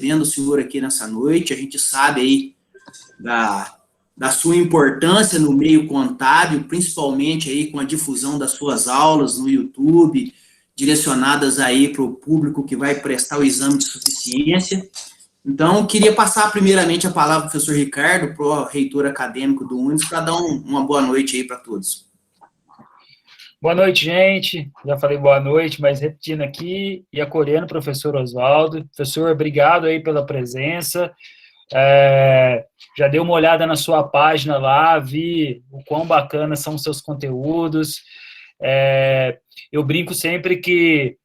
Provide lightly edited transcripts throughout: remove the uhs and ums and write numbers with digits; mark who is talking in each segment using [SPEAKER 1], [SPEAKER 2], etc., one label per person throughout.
[SPEAKER 1] recebendo o senhor aqui nessa noite. A gente sabe aí da sua importância no meio contábil, principalmente aí com a difusão das suas aulas no YouTube, direcionadas aí para o público que vai prestar o exame de suficiência. Então, queria passar primeiramente a palavra ao professor Ricardo, pró-reitor acadêmico do UNES, para dar uma boa noite aí para todos.
[SPEAKER 2] Boa noite, gente. Já falei boa noite, mas repetindo aqui, e acolhendo o professor Oswaldo. Professor, obrigado aí pela presença. Já dei uma olhada na sua página lá, vi o quão bacana são os seus conteúdos. Eu brinco sempre que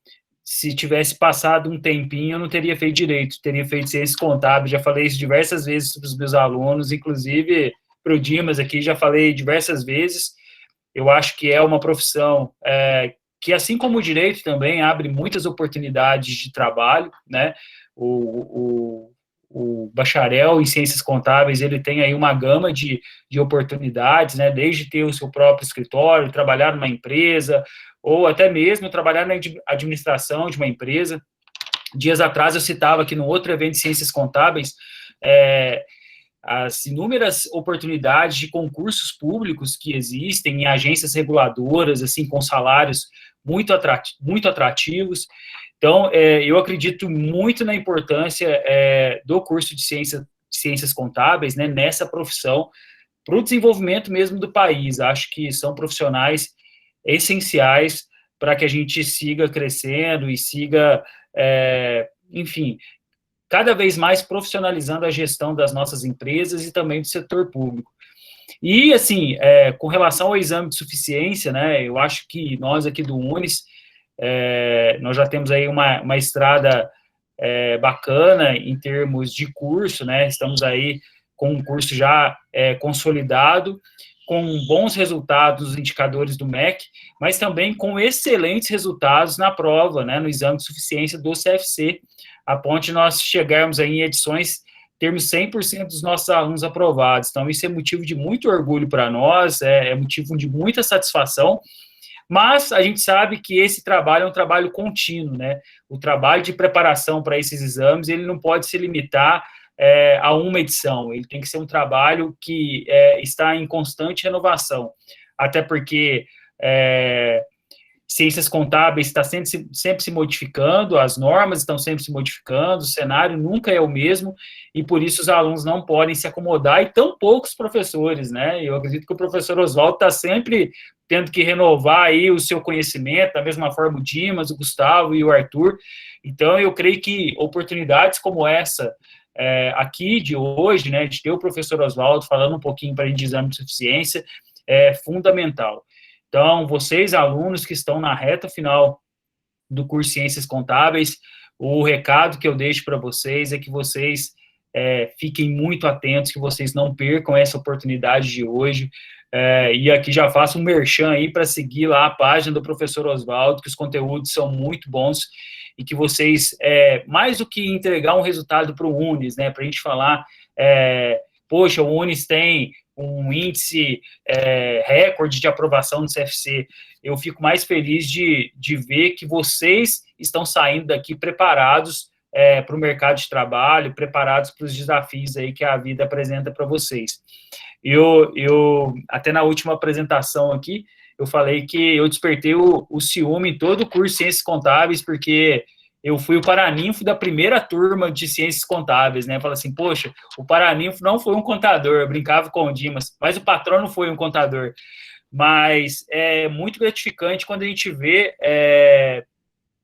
[SPEAKER 2] se tivesse passado um tempinho, eu não teria feito direito, teria feito ciências contábeis. Já falei isso diversas vezes para os meus alunos, inclusive para o Dimas aqui, já falei diversas vezes. Eu acho que é uma profissão que, assim como o direito também, abre muitas oportunidades de trabalho, né? O bacharel em ciências contábeis, ele tem aí uma gama de oportunidades, né? Desde ter o seu próprio escritório, trabalhar numa empresa, ou até mesmo trabalhar na administração de uma empresa. Dias atrás eu citava aqui no outro evento de ciências contábeis, as inúmeras oportunidades de concursos públicos que existem em agências reguladoras, assim, com salários muito atrativos. Então, eu acredito muito na importância do curso de ciências contábeis, né, nessa profissão, para o desenvolvimento mesmo do país. Acho que são profissionais essenciais para que a gente siga crescendo e siga, enfim, cada vez mais profissionalizando a gestão das nossas empresas e também do setor público. E, assim, com relação ao exame de suficiência, né, eu acho que nós aqui do UNES, nós já temos aí uma estrada bacana em termos de curso, né, estamos aí com um curso já consolidado, com bons resultados nos indicadores do MEC, mas também com excelentes resultados na prova, né, no exame de suficiência do CFC, a ponto de nós chegarmos aí em edições, termos 100% dos nossos alunos aprovados. Então, isso é motivo de muito orgulho para nós, é motivo de muita satisfação, mas a gente sabe que esse trabalho é um trabalho contínuo, né? O trabalho de preparação para esses exames, ele não pode se limitar a uma edição, ele tem que ser um trabalho que está em constante renovação, até porque ciências contábeis está sempre se modificando, as normas estão sempre se modificando, o cenário nunca é o mesmo, e por isso os alunos não podem se acomodar, e tão poucos professores, né? Eu acredito que o professor Oswaldo está sempre tendo que renovar aí o seu conhecimento, da mesma forma o Dimas, o Gustavo e o Arthur. Então, eu creio que oportunidades como essa, aqui de hoje, né, de ter o professor Oswaldo falando um pouquinho para a gente de exame de suficiência, é fundamental. Então, vocês, alunos que estão na reta final do curso Ciências Contábeis, o recado que eu deixo para vocês é que vocês fiquem muito atentos, que vocês não percam essa oportunidade de hoje, e aqui já faço um merchan aí para seguir lá a página do professor Oswaldo, que os conteúdos são muito bons, e que vocês, mais do que entregar um resultado para o UNES, né, para a gente falar, poxa, o UNES tem um índice recorde de aprovação no CFC, eu fico mais feliz de ver que vocês estão saindo daqui preparados para o mercado de trabalho, preparados para os desafios aí que a vida apresenta para vocês. Eu até na última apresentação aqui, eu falei que eu despertei o ciúme em todo o curso de Ciências Contábeis, porque eu fui o paraninfo da primeira turma de Ciências Contábeis, né? Falei assim, poxa, o paraninfo não foi um contador, eu brincava com o Dimas, mas o patrono foi um contador. Mas é muito gratificante quando a gente vê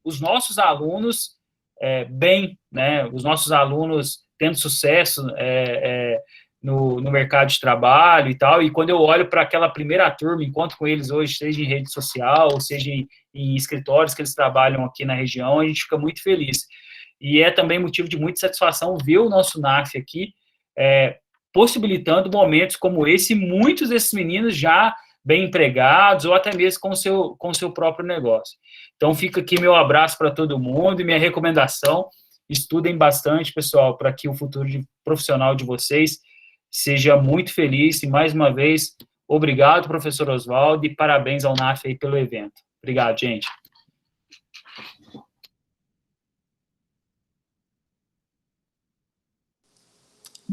[SPEAKER 2] os nossos alunos bem, né? Os nossos alunos tendo sucesso no mercado de trabalho e tal, e quando eu olho para aquela primeira turma, encontro com eles hoje, seja em rede social, seja em escritórios que eles trabalham aqui na região, a gente fica muito feliz. E é também motivo de muita satisfação ver o nosso NAF aqui, possibilitando momentos como esse, muitos desses meninos já bem empregados, ou até mesmo com o seu próprio negócio. Então, fica aqui meu abraço para todo mundo e minha recomendação, estudem bastante, pessoal, para que o futuro profissional de vocês seja muito feliz, e mais uma vez, obrigado, professor Oswaldo, e parabéns ao NAF aí pelo evento. Obrigado, gente.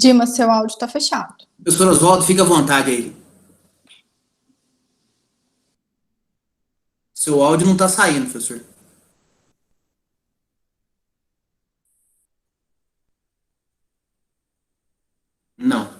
[SPEAKER 3] Dimas, seu áudio está fechado.
[SPEAKER 1] Professor Oswaldo, fica à vontade aí. Seu áudio não está saindo, professor. Não.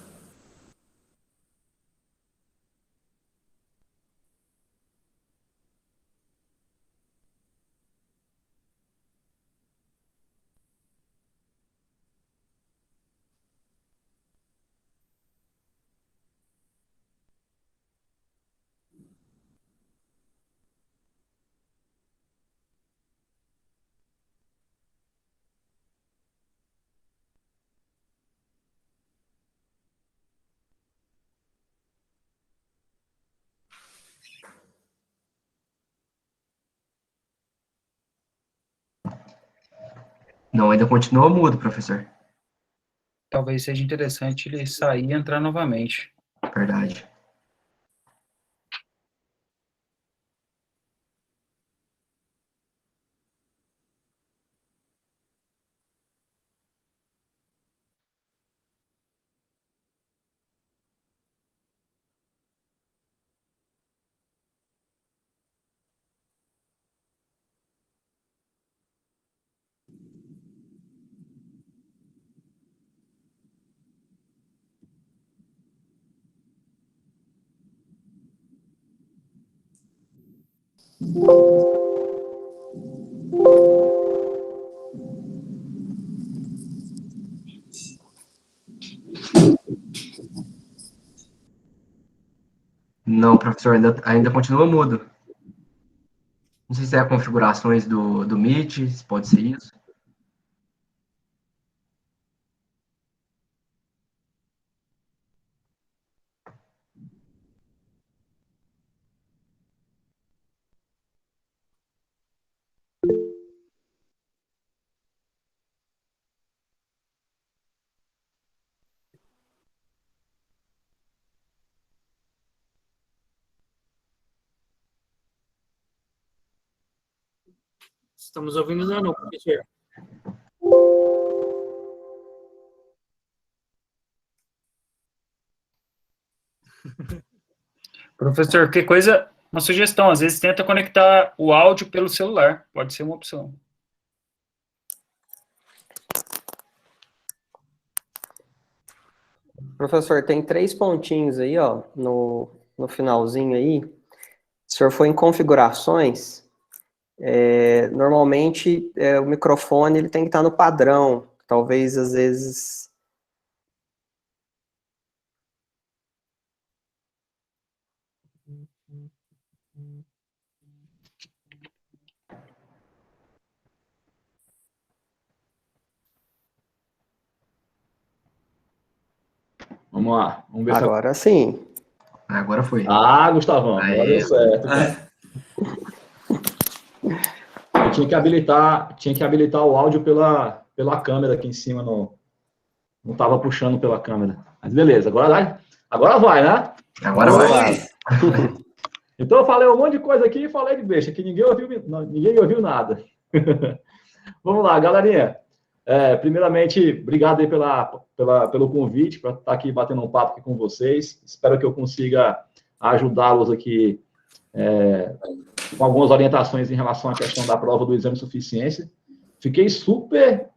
[SPEAKER 4] Não, ainda continua mudo, professor.
[SPEAKER 2] Talvez seja interessante ele sair e entrar novamente.
[SPEAKER 4] Verdade. Não, professor, ainda continua mudo. Não sei se é configurações do Meet, se pode ser isso.
[SPEAKER 2] Estamos ouvindo não, professor. Professor, que coisa, uma sugestão, às vezes tenta conectar o áudio pelo celular, pode ser uma opção.
[SPEAKER 5] Professor, tem 3 pontinhos aí, ó, no finalzinho aí. Se o senhor for em configurações, normalmente o microfone ele tem que estar no padrão. Talvez, às vezes...
[SPEAKER 6] Vamos lá. Vamos ver
[SPEAKER 5] Agora sim.
[SPEAKER 4] Agora foi.
[SPEAKER 6] Ah, Gustavão, agora deu certo. Tinha que habilitar o áudio pela câmera aqui em cima, não estava puxando pela câmera. Mas beleza, agora vai, né?
[SPEAKER 4] Agora vai.
[SPEAKER 6] Então eu falei um monte de coisa aqui e falei de besta, que ninguém ouviu nada. Vamos lá, galerinha. Primeiramente, obrigado aí pelo convite, para estar aqui batendo um papo aqui com vocês. Espero que eu consiga ajudá-los aqui com algumas orientações em relação à questão da prova do exame de suficiência. Fiquei super,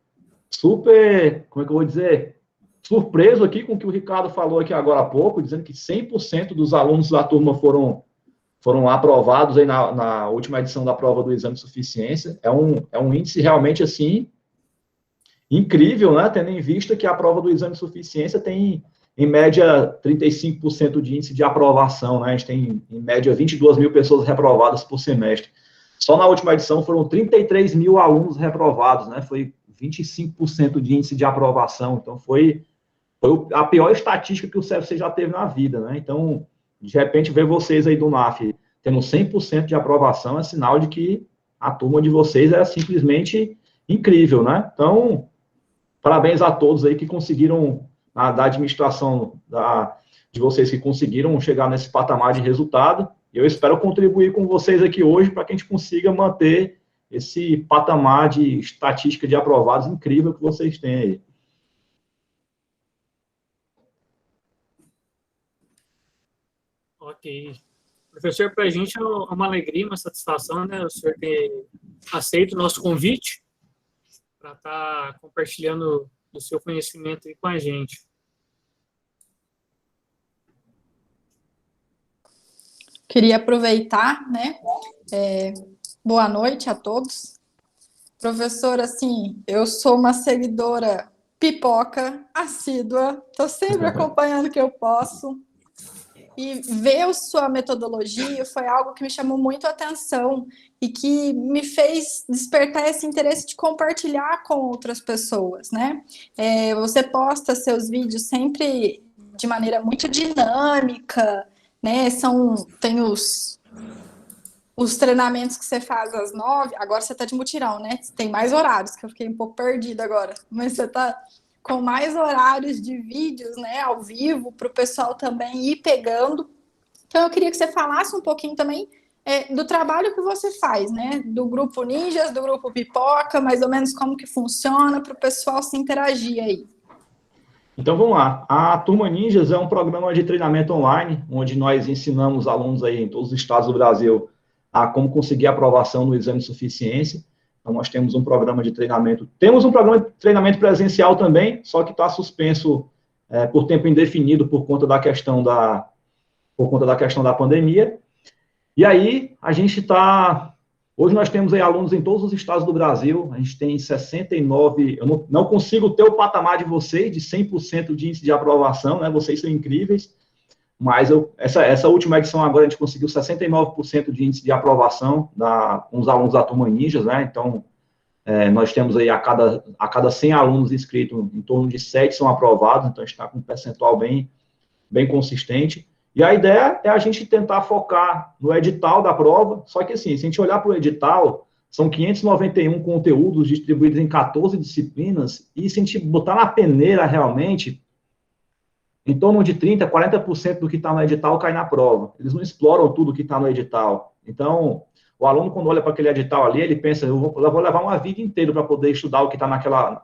[SPEAKER 6] como é que eu vou dizer, surpreso aqui com o que o Ricardo falou aqui agora há pouco, dizendo que 100% dos alunos da turma foram aprovados aí na última edição da prova do exame de suficiência. É um índice realmente, assim, incrível, né? Tendo em vista que a prova do exame de suficiência tem, em média, 35% de índice de aprovação, né? A gente tem, em média, 22 mil pessoas reprovadas por semestre. Só na última edição foram 33 mil alunos reprovados, né? Foi 25% de índice de aprovação. Então, foi a pior estatística que o CFC já teve na vida, né? Então, de repente, ver vocês aí do NAF tendo 100% de aprovação é sinal de que a turma de vocês é simplesmente incrível, né? Então, parabéns a todos aí que conseguiram, da administração de vocês que conseguiram chegar nesse patamar de resultado. Eu espero contribuir com vocês aqui hoje para que a gente consiga manter esse patamar de estatística de aprovados incrível que vocês têm aí.
[SPEAKER 7] Ok. Professor, para a gente é uma alegria, uma satisfação, né, o senhor ter aceito o nosso convite para estar compartilhando o seu conhecimento aí com a gente.
[SPEAKER 3] Queria aproveitar, né? Boa noite a todos. Professor, assim, eu sou uma seguidora pipoca, assídua, estou sempre acompanhando o que eu posso. E ver a sua metodologia foi algo que me chamou muito a atenção e que me fez despertar esse interesse de compartilhar com outras pessoas, né? Você posta seus vídeos sempre de maneira muito dinâmica, né? Tem os treinamentos que você faz às 9, agora você está de mutirão, né? Tem mais horários, que eu fiquei um pouco perdida agora, mas você está com mais horários de vídeos, né, ao vivo, para o pessoal também ir pegando. Então, eu queria que você falasse um pouquinho também do trabalho que você faz, né, do Grupo Ninjas, do Grupo Pipoca, mais ou menos como que funciona, para o pessoal se interagir aí.
[SPEAKER 6] Então, vamos lá. A Turma Ninjas é um programa de treinamento online, onde nós ensinamos alunos aí em todos os estados do Brasil a como conseguir aprovação no exame de suficiência. Então, nós temos um programa de treinamento. Temos um programa de treinamento presencial também, só que está suspenso por tempo indefinido por conta da questão da pandemia. E aí, a gente está... Hoje nós temos aí alunos em todos os estados do Brasil. A gente tem 69... Eu não consigo ter o patamar de vocês, de 100% de índice de aprovação, né? Vocês são incríveis. Mas essa última edição agora a gente conseguiu 69% de índice de aprovação com os alunos da Turma Ninjas, né? Então, nós temos aí a cada 100 alunos inscritos, em torno de 7 são aprovados, então a gente está com um percentual bem consistente. E a ideia é a gente tentar focar no edital da prova, só que assim, se a gente olhar para o edital, são 591 conteúdos distribuídos em 14 disciplinas, e se a gente botar na peneira realmente, em torno de 30%, 40% do que está no edital cai na prova. Eles não exploram tudo que está no edital. Então, o aluno, quando olha para aquele edital ali, ele pensa, eu vou levar uma vida inteira para poder estudar o que está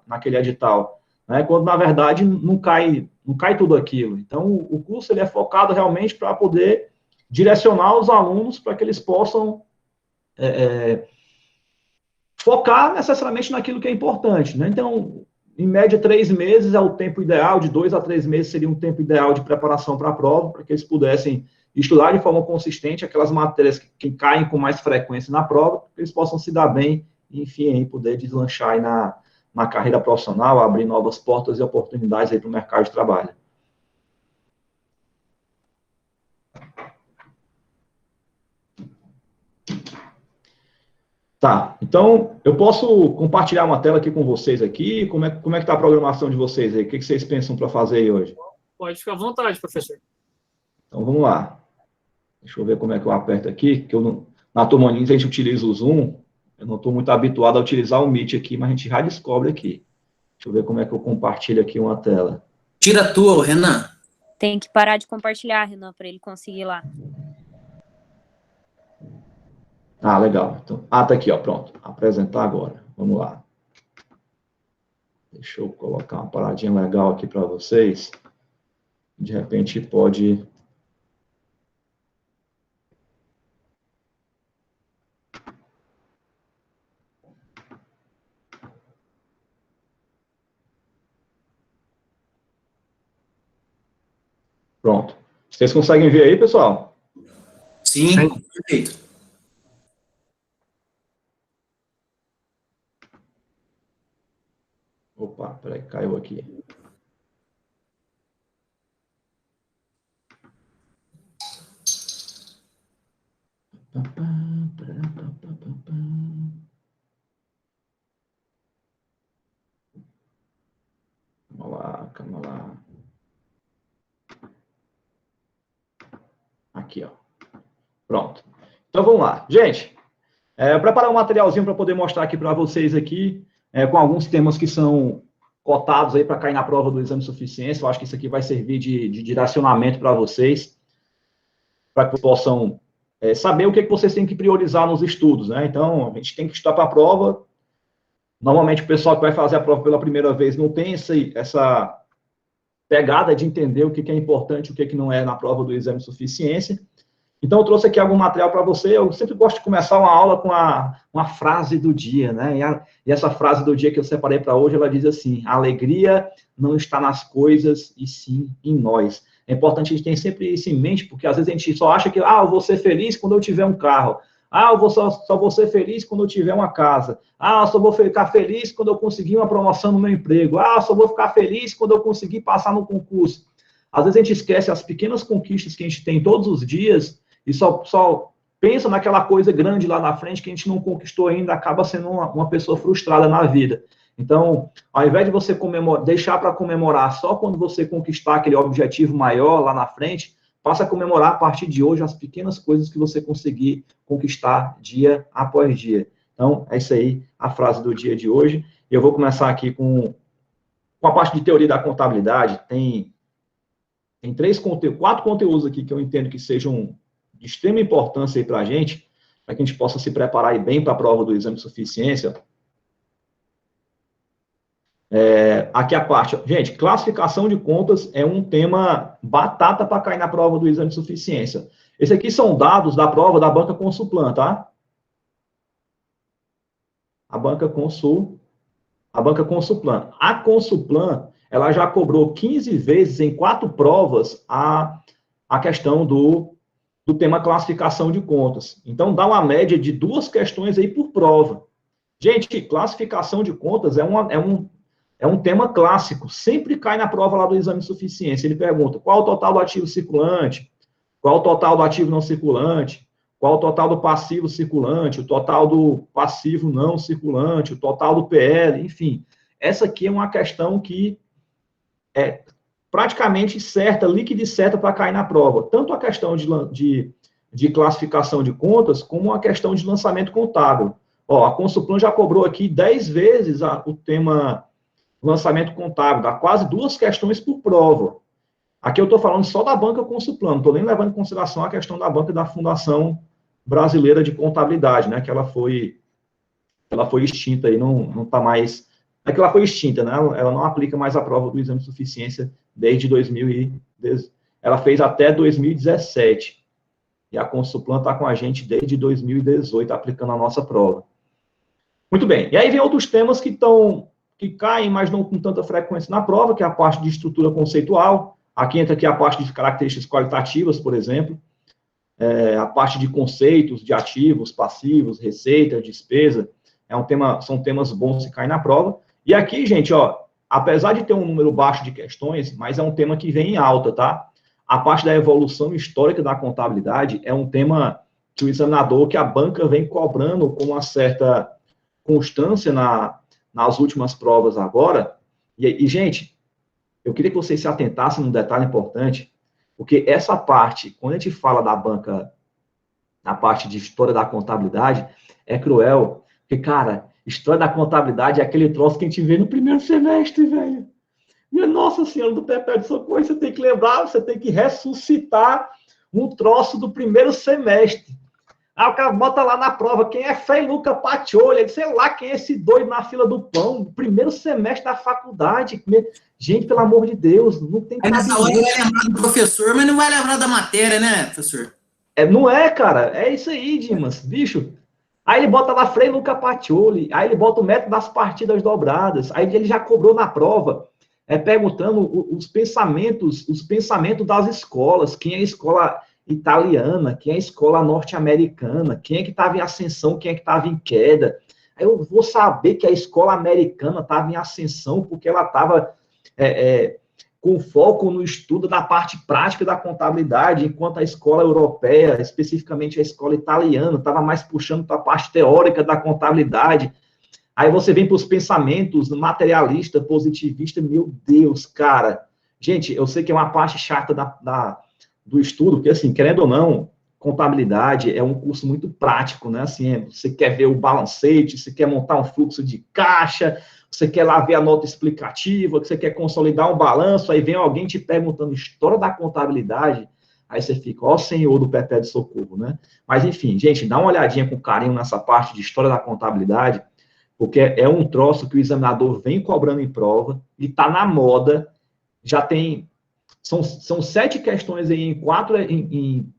[SPEAKER 6] naquele edital. Né? Quando, na verdade, não cai tudo aquilo. Então, o curso ele é focado realmente para poder direcionar os alunos para que eles possam focar necessariamente naquilo que é importante. Né? Então, em média, 3 meses é o tempo ideal, de 2 a 3 meses seria um tempo ideal de preparação para a prova, para que eles pudessem estudar de forma consistente aquelas matérias que caem com mais frequência na prova, para que eles possam se dar bem e, enfim, poder deslanchar aí na carreira profissional, abrir novas portas e oportunidades aí para o mercado de trabalho. Tá, então, eu posso compartilhar uma tela aqui com vocês aqui? Como é que está a programação de vocês aí? O que vocês pensam para fazer aí hoje?
[SPEAKER 7] Pode ficar à vontade, professor.
[SPEAKER 6] Então, vamos lá. Deixa eu ver como é que eu aperto aqui, que na Turma Ninjas a gente utiliza o Zoom. Eu não estou muito habituado a utilizar o Meet aqui, mas a gente já descobre aqui. Deixa eu ver como é que eu compartilho aqui uma tela.
[SPEAKER 1] Tira a tua, Renan.
[SPEAKER 8] Tem que parar de compartilhar, Renan, para ele conseguir lá.
[SPEAKER 6] Ah, legal. Então, tá aqui, ó, pronto. Apresentar agora. Vamos lá. Deixa eu colocar uma paradinha legal aqui para vocês. De repente pode... Pronto. Vocês conseguem ver aí, pessoal?
[SPEAKER 1] Sim, perfeito.
[SPEAKER 6] Opa, peraí, caiu aqui. Calma lá. Aqui, ó. Pronto. Então, vamos lá. Gente, eu preparei um materialzinho para poder mostrar aqui para vocês aqui, com alguns temas que são cotados aí para cair na prova do exame de suficiência. Eu acho que isso aqui vai servir de direcionamento para vocês, para que possam saber o que vocês têm que priorizar nos estudos, né? Então, a gente tem que estudar para a prova. Normalmente, o pessoal que vai fazer a prova pela primeira vez não tem essa pegada de entender o que é importante e o que não é na prova do exame de suficiência. Então, eu trouxe aqui algum material para você. Eu sempre gosto de começar uma aula com uma frase do dia, né? E essa frase do dia que eu separei para hoje, ela diz assim: a alegria não está nas coisas, e sim em nós. É importante a gente ter sempre isso em mente, porque às vezes a gente só acha que, eu vou ser feliz quando eu tiver um carro. Eu só vou ser feliz quando eu tiver uma casa. Eu só vou ficar feliz quando eu conseguir uma promoção no meu emprego. Eu só vou ficar feliz quando eu conseguir passar no concurso. Às vezes a gente esquece as pequenas conquistas que a gente tem todos os dias e só pensa naquela coisa grande lá na frente que a gente não conquistou ainda, acaba sendo uma pessoa frustrada na vida. Então, ao invés de você deixar para comemorar só quando você conquistar aquele objetivo maior lá na frente, passa a comemorar a partir de hoje as pequenas coisas que você conseguir conquistar dia após dia. Então, é isso aí, a frase do dia de hoje. Eu vou começar aqui com a parte de teoria da contabilidade. Tem 4 conteúdos aqui que eu entendo que sejam de extrema importância aí para a gente gente possa se preparar aí bem para a prova do exame de suficiência. Aqui a parte, gente, classificação de contas é um tema batata para cair na prova do exame de suficiência. Esses aqui são dados da prova da Banca Consulplan, tá? A Banca Consulplan. A Consulplan, ela já cobrou 15 vezes em 4 provas a questão do tema classificação de contas. Então, dá uma média de 2 questões aí por prova. Gente, classificação de contas é um tema clássico, sempre cai na prova lá do exame de suficiência. Ele pergunta qual o total do ativo circulante, qual o total do ativo não circulante, qual o total do passivo circulante, o total do passivo não circulante, o total do PL, enfim. Essa aqui é uma questão que é praticamente certa, líquida e certa para cair na prova. Tanto a questão de classificação de contas, como a questão de lançamento contábil. A Consulplan já cobrou aqui 10 vezes o tema lançamento contábil, dá quase 2 questões por prova. Aqui eu estou falando só da Banca Consulplan, não estou nem levando em consideração a questão da banca da Fundação Brasileira de Contabilidade, né, que ela foi extinta aí, não está mais... É que ela foi extinta, né, ela não aplica mais a prova do exame de suficiência desde 2010. Ela fez até 2017, e a Consulplan está com a gente desde 2018, aplicando a nossa prova. Muito bem, e aí vem outros temas que caem, mas não com tanta frequência na prova, que é a parte de estrutura conceitual. Aqui entra aqui a parte de características qualitativas, por exemplo, a parte de conceitos, de ativos, passivos, receita, despesa. São temas bons que caem na prova. E aqui, gente, apesar de ter um número baixo de questões, mas é um tema que vem em alta, tá? A parte da evolução histórica da contabilidade é um tema que o examinador, que a banca vem cobrando com uma certa constância nas últimas provas agora. E, gente, eu queria que vocês se atentassem num detalhe importante, porque essa parte, quando a gente fala da banca, na parte de história da contabilidade, é cruel, porque, cara, história da contabilidade é aquele troço que a gente vê no primeiro semestre, velho. Minha Nossa Senhora do Perpétuo Socorro, você tem que lembrar, você tem que ressuscitar um troço do primeiro semestre. O cara bota lá na prova, quem é Feiluca Pacioli, sei lá quem é esse doido na fila do pão, primeiro semestre da faculdade. Gente, pelo amor de Deus, não tem...
[SPEAKER 1] Aí nessa hora vai lembrar do professor, mas não vai lembrar da matéria, né, professor?
[SPEAKER 6] Não é, cara, é isso aí, Dimas, bicho. Aí ele bota lá Feiluca Pacioli, aí ele bota o método das partidas dobradas, aí ele já cobrou na prova, perguntando os pensamentos das escolas, quem é a escola italiana, quem é a escola norte-americana, quem é que estava em ascensão, quem é que estava em queda. Aí eu vou saber que a escola americana estava em ascensão porque ela estava com foco no estudo da parte prática da contabilidade, enquanto a escola europeia, especificamente a escola italiana, estava mais puxando para a parte teórica da contabilidade. Aí você vem para os pensamentos materialista, positivista, meu Deus, cara. Gente, eu sei que é uma parte chata do estudo, porque, assim, querendo ou não, contabilidade é um curso muito prático, né? Assim, você quer ver o balancete, você quer montar um fluxo de caixa, você quer lá ver a nota explicativa, você quer consolidar um balanço, aí vem alguém te perguntando história da contabilidade, aí você fica, ó Senhor do Perpétuo Socorro, né? Mas, enfim, gente, dá uma olhadinha com carinho nessa parte de história da contabilidade, porque é um troço que o examinador vem cobrando em prova, e tá na moda, já tem... São 7 questões aí em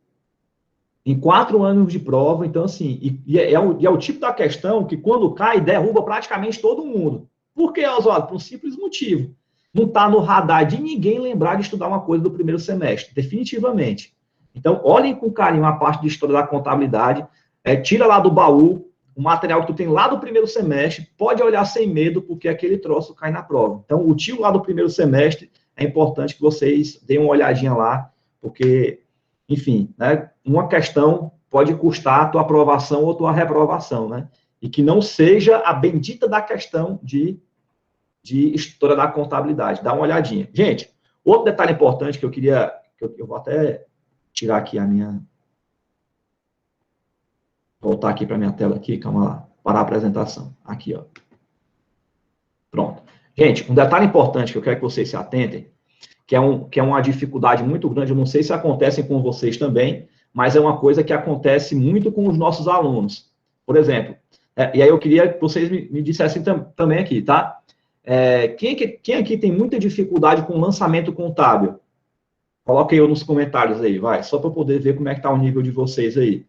[SPEAKER 6] em 4 anos de prova. Então, assim, é o tipo da questão que, quando cai, derruba praticamente todo mundo. Por que, Oswaldo? Por um simples motivo. Não está no radar de ninguém lembrar de estudar uma coisa do primeiro semestre, definitivamente. Então, olhem com carinho a parte de história da contabilidade, tira lá do baú o material que tu tem lá do primeiro semestre, pode olhar sem medo, porque aquele troço cai na prova. Então, o tio lá do primeiro semestre, é importante que vocês deem uma olhadinha lá, porque, enfim, né, uma questão pode custar a tua aprovação ou tua reprovação, né? E que não seja a bendita da questão de história da contabilidade. Dá uma olhadinha. Gente, outro detalhe importante que eu queria, eu vou até tirar aqui a minha... Voltar aqui para minha tela aqui, calma lá, parar a apresentação. Aqui, ó. Pronto. Gente, um detalhe importante que eu quero que vocês se atentem, que é uma dificuldade muito grande, eu não sei se acontece com vocês também, mas é uma coisa que acontece muito com os nossos alunos. Por exemplo, e aí eu queria que vocês me dissessem também aqui, tá? Quem aqui tem muita dificuldade com lançamento contábil? Coloque eu nos comentários aí, vai, só para eu poder ver como é que está o nível de vocês aí.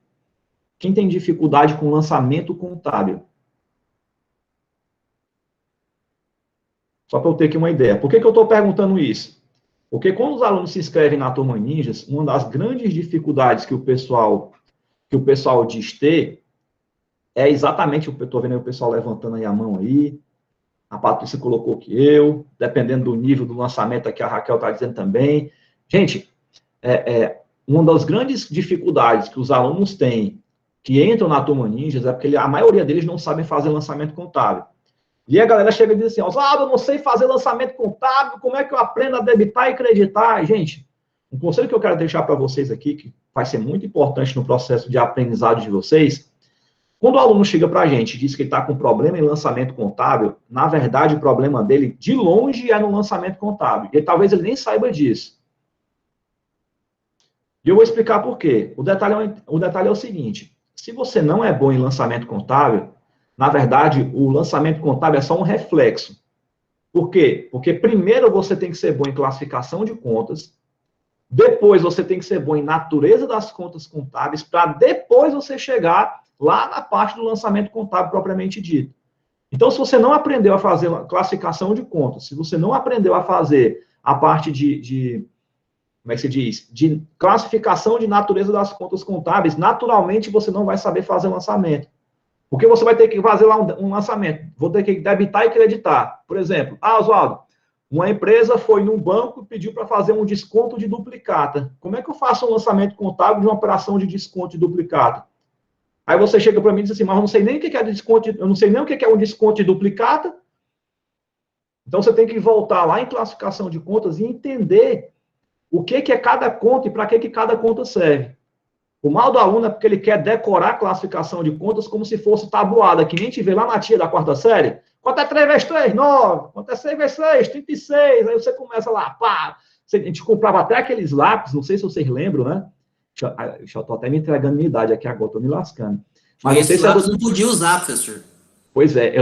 [SPEAKER 6] Quem tem dificuldade com lançamento contábil? Só para eu ter aqui uma ideia. Por que eu estou perguntando isso? Porque quando os alunos se inscrevem na Turma Ninjas, uma das grandes dificuldades que o pessoal diz ter é exatamente, eu estou vendo aí o pessoal levantando aí a mão aí, a Patrícia colocou que dependendo do nível do lançamento aqui, a Raquel está dizendo também. Gente, uma das grandes dificuldades que os alunos têm que entram na Turma Ninjas é porque a maioria deles não sabem fazer lançamento contábil. E a galera chega e diz assim, eu não sei fazer lançamento contábil, como é que eu aprendo a debitar e creditar? Gente, um conselho que eu quero deixar para vocês aqui, que vai ser muito importante no processo de aprendizado de vocês, quando o aluno chega para a gente e diz que ele está com problema em lançamento contábil, na verdade, o problema dele, de longe, é no lançamento contábil. E talvez ele nem saiba disso. E eu vou explicar por quê. O detalhe é o seguinte, se você não é bom em lançamento contábil, na verdade, o lançamento contábil é só um reflexo. Por quê? Porque primeiro você tem que ser bom em classificação de contas, depois você tem que ser bom em natureza das contas contábeis, para depois você chegar lá na parte do lançamento contábil propriamente dito. Então, se você não aprendeu a fazer classificação de contas, se você não aprendeu a fazer a parte como é que se diz? De classificação de natureza das contas contábeis, naturalmente você não vai saber fazer lançamento. Porque você vai ter que fazer lá um lançamento. Vou ter que debitar e creditar. Por exemplo, Oswaldo, uma empresa foi num banco e pediu para fazer um desconto de duplicata. Como é que eu faço um lançamento contábil de uma operação de desconto de duplicata? Aí você chega para mim e diz assim, mas eu não sei nem o que é desconto, eu não sei nem o que é um desconto de duplicata. Então você tem que voltar lá em classificação de contas e entender o que é cada conta e para que cada conta serve. O mal do aluno é porque ele quer decorar a classificação de contas como se fosse tabuada, que nem a gente vê lá na tia da 4ª série. Quanto é 3 vezes 3? 9. Quanto é 6 vezes 6? 36. Aí você começa lá, pá. A gente comprava até aqueles lápis, não sei se vocês lembram, né? Eu estou até me entregando minha idade aqui agora, estou me lascando.
[SPEAKER 1] Mas esses lápis não podia usar, professor.
[SPEAKER 6] Pois é,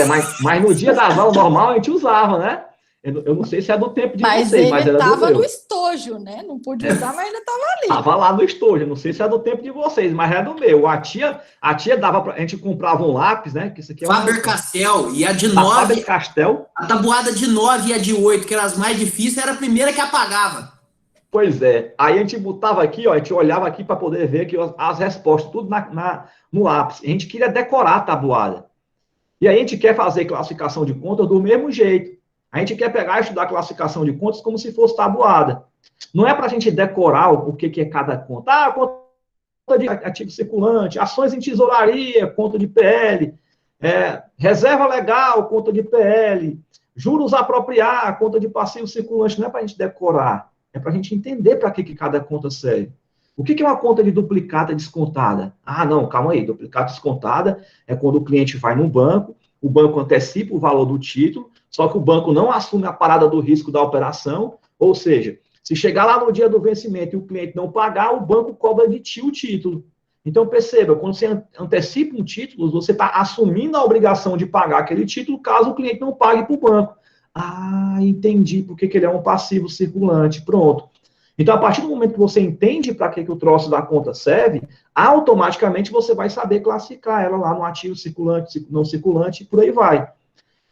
[SPEAKER 6] mas no dia das aulas normal a gente usava, né? Eu não sei se é do tempo de vocês, mas era do meu. Mas ele estava
[SPEAKER 3] no estojo, né? Não podia usar, mas ainda estava ali.
[SPEAKER 6] Estava lá no estojo, não sei se é do tempo de vocês, mas é do meu. A tia dava pra... A gente comprava um lápis, né? Que isso aqui é
[SPEAKER 1] Faber-Castell, e a de 9...
[SPEAKER 6] Faber-Castell.
[SPEAKER 1] A tabuada de 9 e a de 8, que eram as mais difíceis, era a primeira que apagava.
[SPEAKER 6] Pois é. Aí a gente botava aqui, ó, a gente olhava aqui para poder ver aqui as respostas, tudo no lápis. A gente queria decorar a tabuada. E aí a gente quer fazer classificação de contas do mesmo jeito. A gente quer pegar e estudar classificação de contas como se fosse tabuada. Não é para a gente decorar o que é cada conta. Conta de ativo circulante, ações em tesouraria, conta de PL, reserva legal, conta de PL, juros apropriar, conta de passivo circulante. Não é para a gente decorar, é para a gente entender para que cada conta serve. O que é uma conta de duplicata descontada? Não, calma aí, duplicata descontada é quando o cliente vai no banco, o banco antecipa o valor do título, só que o banco não assume a parada do risco da operação, ou seja, se chegar lá no dia do vencimento e o cliente não pagar, o banco cobra de ti o título. Então, perceba, quando você antecipa um título, você está assumindo a obrigação de pagar aquele título caso o cliente não pague para o banco. Entendi porque que ele é um passivo circulante. Pronto. Então, a partir do momento que você entende para que o troço da conta serve, automaticamente você vai saber classificar ela lá no ativo circulante, não circulante, e por aí vai.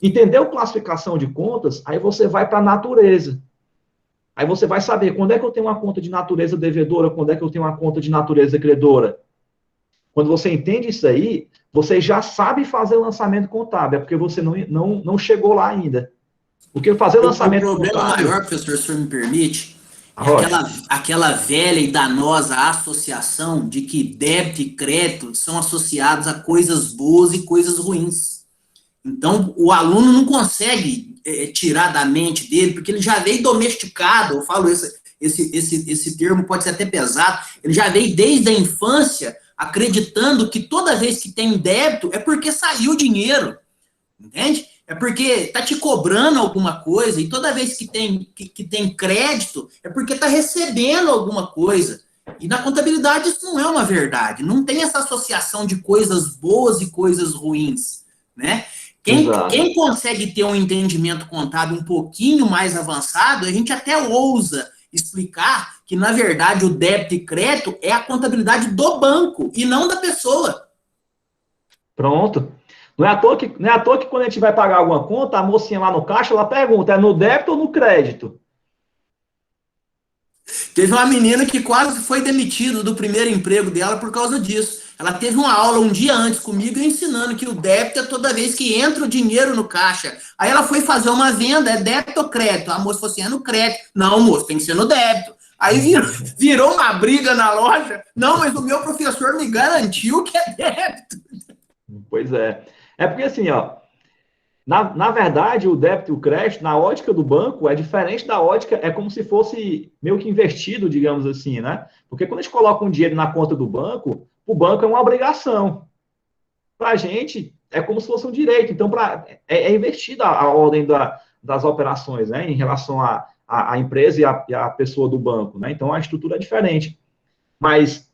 [SPEAKER 6] Entendeu classificação de contas? Aí você vai para a natureza. Aí você vai saber quando é que eu tenho uma conta de natureza devedora, quando é que eu tenho uma conta de natureza credora. Quando você entende isso aí, você já sabe fazer lançamento contábil, é porque você não chegou lá ainda. Porque fazer lançamento contábil...
[SPEAKER 1] O problema maior, professor, se o senhor me permite, é aquela velha e danosa associação de que débito e crédito são associados a coisas boas e coisas ruins. Então, o aluno não consegue tirar da mente dele, porque ele já veio domesticado, eu falo esse termo pode ser até pesado, ele já veio desde a infância acreditando que toda vez que tem débito é porque saiu dinheiro, entende? É porque está te cobrando alguma coisa, e toda vez que tem crédito, é porque está recebendo alguma coisa. E na contabilidade isso não é uma verdade. Não tem essa associação de coisas boas e coisas ruins, né? Quem consegue ter um entendimento contábil um pouquinho mais avançado, a gente até ousa explicar que, na verdade, o débito e crédito é a contabilidade do banco e não da pessoa.
[SPEAKER 6] Pronto. Não é à toa que quando a gente vai pagar alguma conta, a mocinha lá no caixa, ela pergunta, é no débito ou no crédito?
[SPEAKER 1] Teve uma menina que quase foi demitida do primeiro emprego dela por causa disso. Ela teve uma aula um dia antes comigo ensinando que o débito é toda vez que entra o dinheiro no caixa. Aí ela foi fazer uma venda, é débito ou crédito? A moça falou assim, é no crédito. Não, moço, tem que ser no débito. Aí virou uma briga na loja. Não, mas o meu professor me garantiu que é débito.
[SPEAKER 6] Pois é. É porque assim, ó, na verdade, o débito e o crédito, na ótica do banco, é diferente da ótica, é como se fosse meio que investido, digamos assim, né? Porque quando a gente coloca um dinheiro na conta do banco, o banco é uma obrigação. Para a gente, é como se fosse um direito. Então, é invertida a ordem das operações, né? Em relação à empresa e à pessoa do banco, né? Então, a estrutura é diferente. Mas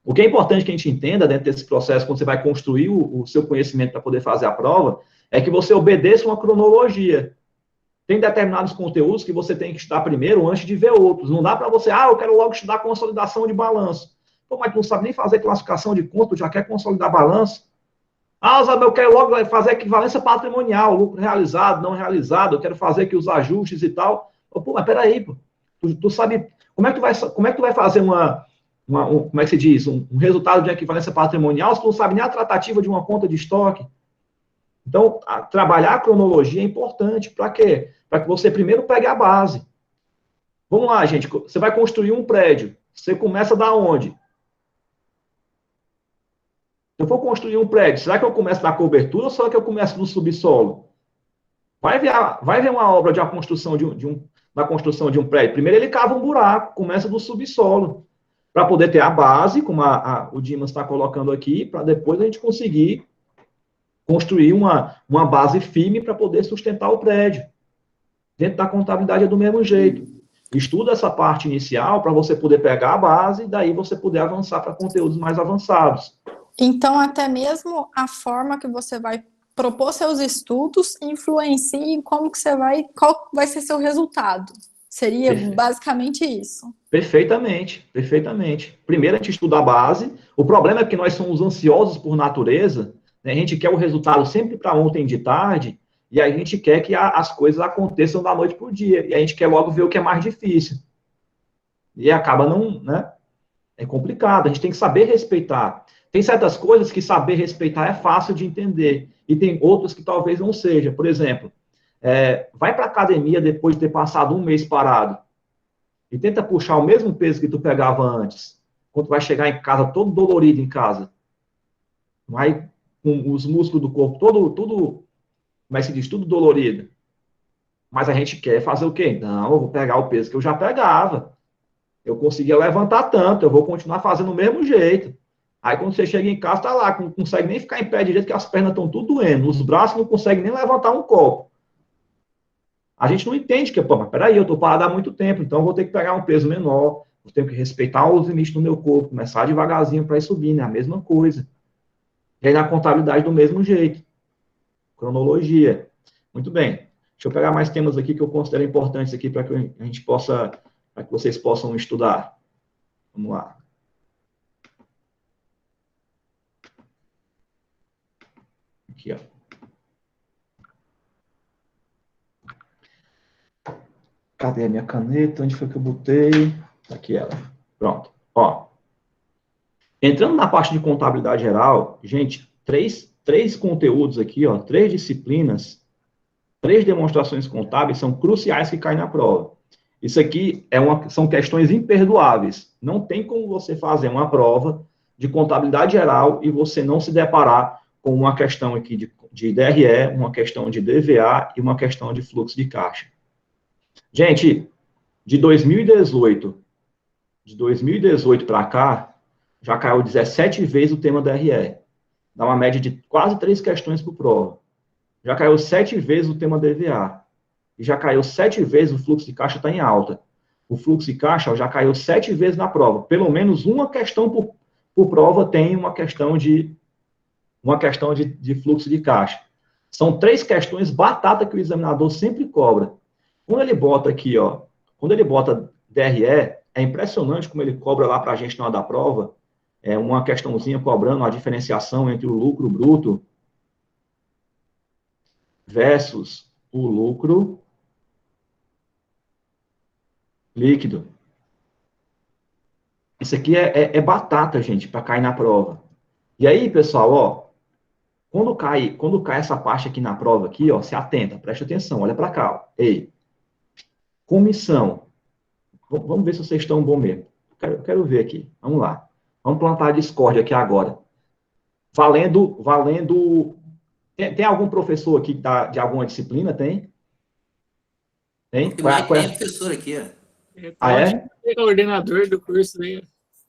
[SPEAKER 6] o que é importante que a gente entenda dentro desse processo, quando você vai construir o seu conhecimento para poder fazer a prova, é que você obedeça uma cronologia. Tem determinados conteúdos que você tem que estudar primeiro antes de ver outros. Não dá para você, eu quero logo estudar consolidação de balanço. Pô, mas tu não sabe nem fazer classificação de conta, tu já quer consolidar balanço? Isabel, eu quero logo fazer equivalência patrimonial, lucro realizado, não realizado, eu quero fazer aqui os ajustes e tal. Pô, mas peraí, pô. Tu sabe, como é que tu vai fazer como é que se diz? Um resultado de equivalência patrimonial se tu não sabe nem a tratativa de uma conta de estoque? Então, trabalhar a cronologia é importante. Para quê? Para que você primeiro pegue a base. Vamos lá, gente. Você vai construir um prédio. Você começa da onde? Eu vou construir um prédio. Será que eu começo da cobertura ou será que eu começo do subsolo? Vai ver uma obra da construção de um prédio. Primeiro ele cava um buraco, começa do subsolo, para poder ter a base, como o Dimas está colocando aqui, para depois a gente conseguir construir uma base firme para poder sustentar o prédio. Dentro da contabilidade é do mesmo jeito. Estuda essa parte inicial para você poder pegar a base e daí você poder avançar para conteúdos mais avançados.
[SPEAKER 3] Então, até mesmo a forma que você vai propor seus estudos influencia em qual vai ser seu resultado. Seria basicamente isso. Perfeitamente.
[SPEAKER 6] Primeiro a gente estuda a base. O problema é que nós somos ansiosos por natureza, né? A gente quer o resultado sempre para ontem de tarde, e a gente quer que as coisas aconteçam da noite para o dia. E a gente quer logo ver o que é mais difícil. E acaba né? É complicado, a gente tem que saber respeitar. Tem certas coisas que saber respeitar é fácil de entender, e tem outras que talvez não seja. Por exemplo, vai para a academia depois de ter passado um mês parado, e tenta puxar o mesmo peso que tu pegava antes, quando tu vai chegar em casa todo dolorido em casa. Vai com os músculos do corpo tudo, como é que se diz, tudo dolorido. Mas a gente quer fazer o quê? Não, eu vou pegar o peso que eu já pegava. Eu conseguia levantar tanto, eu vou continuar fazendo do mesmo jeito. Aí quando você chega em casa, tá lá, não consegue nem ficar em pé direito, porque as pernas estão tudo doendo, os braços não conseguem nem levantar um copo. A gente não entende que, mas peraí, eu estou parado há muito tempo, então eu vou ter que pegar um peso menor, eu tenho que respeitar os limites do meu corpo, começar devagarzinho para ir subindo, é a mesma coisa. E aí na contabilidade do mesmo jeito. Cronologia. Muito bem. Deixa eu pegar mais temas aqui que eu considero importantes aqui para que a gente possa para que vocês possam estudar. Vamos lá. Aqui, ó. Cadê a minha caneta? Onde foi que eu botei? Aqui ela. Pronto. Ó. Entrando na parte de contabilidade geral, gente, três conteúdos aqui, ó, 3 disciplinas, 3 demonstrações contábeis são cruciais que caem na prova. Isso aqui são questões imperdoáveis. Não tem como você fazer uma prova de contabilidade geral e você não se deparar com uma questão aqui de DRE, uma questão de DVA e uma questão de fluxo de caixa. Gente, de 2018 para cá, já caiu 17 vezes o tema DRE. Dá uma média de quase 3 questões por prova. Já caiu 7 vezes o tema DVA. E já caiu 7 vezes o fluxo de caixa está em alta. O fluxo de caixa já caiu 7 vezes na prova. Pelo menos uma questão por prova tem uma questão de fluxo de caixa. São 3 questões batata que o examinador sempre cobra. Quando ele bota aqui, ó, quando ele bota DRE, é impressionante como ele cobra lá para a gente na hora da prova, uma questãozinha cobrando a diferenciação entre o lucro bruto versus o lucro líquido. Isso aqui é batata, gente, para cair na prova. E aí, pessoal, ó, quando cai essa parte aqui na prova, aqui, ó, se atenta, preste atenção, olha para cá, ó. Ei, comissão. Vamos ver se vocês estão bom mesmo. Quero ver aqui. Vamos lá. Vamos plantar a discórdia aqui agora. Valendo. Tem algum professor aqui de alguma disciplina? Tem? Tem?
[SPEAKER 1] Tem professor aqui, ó.
[SPEAKER 6] É?
[SPEAKER 7] É o coordenador do curso aí.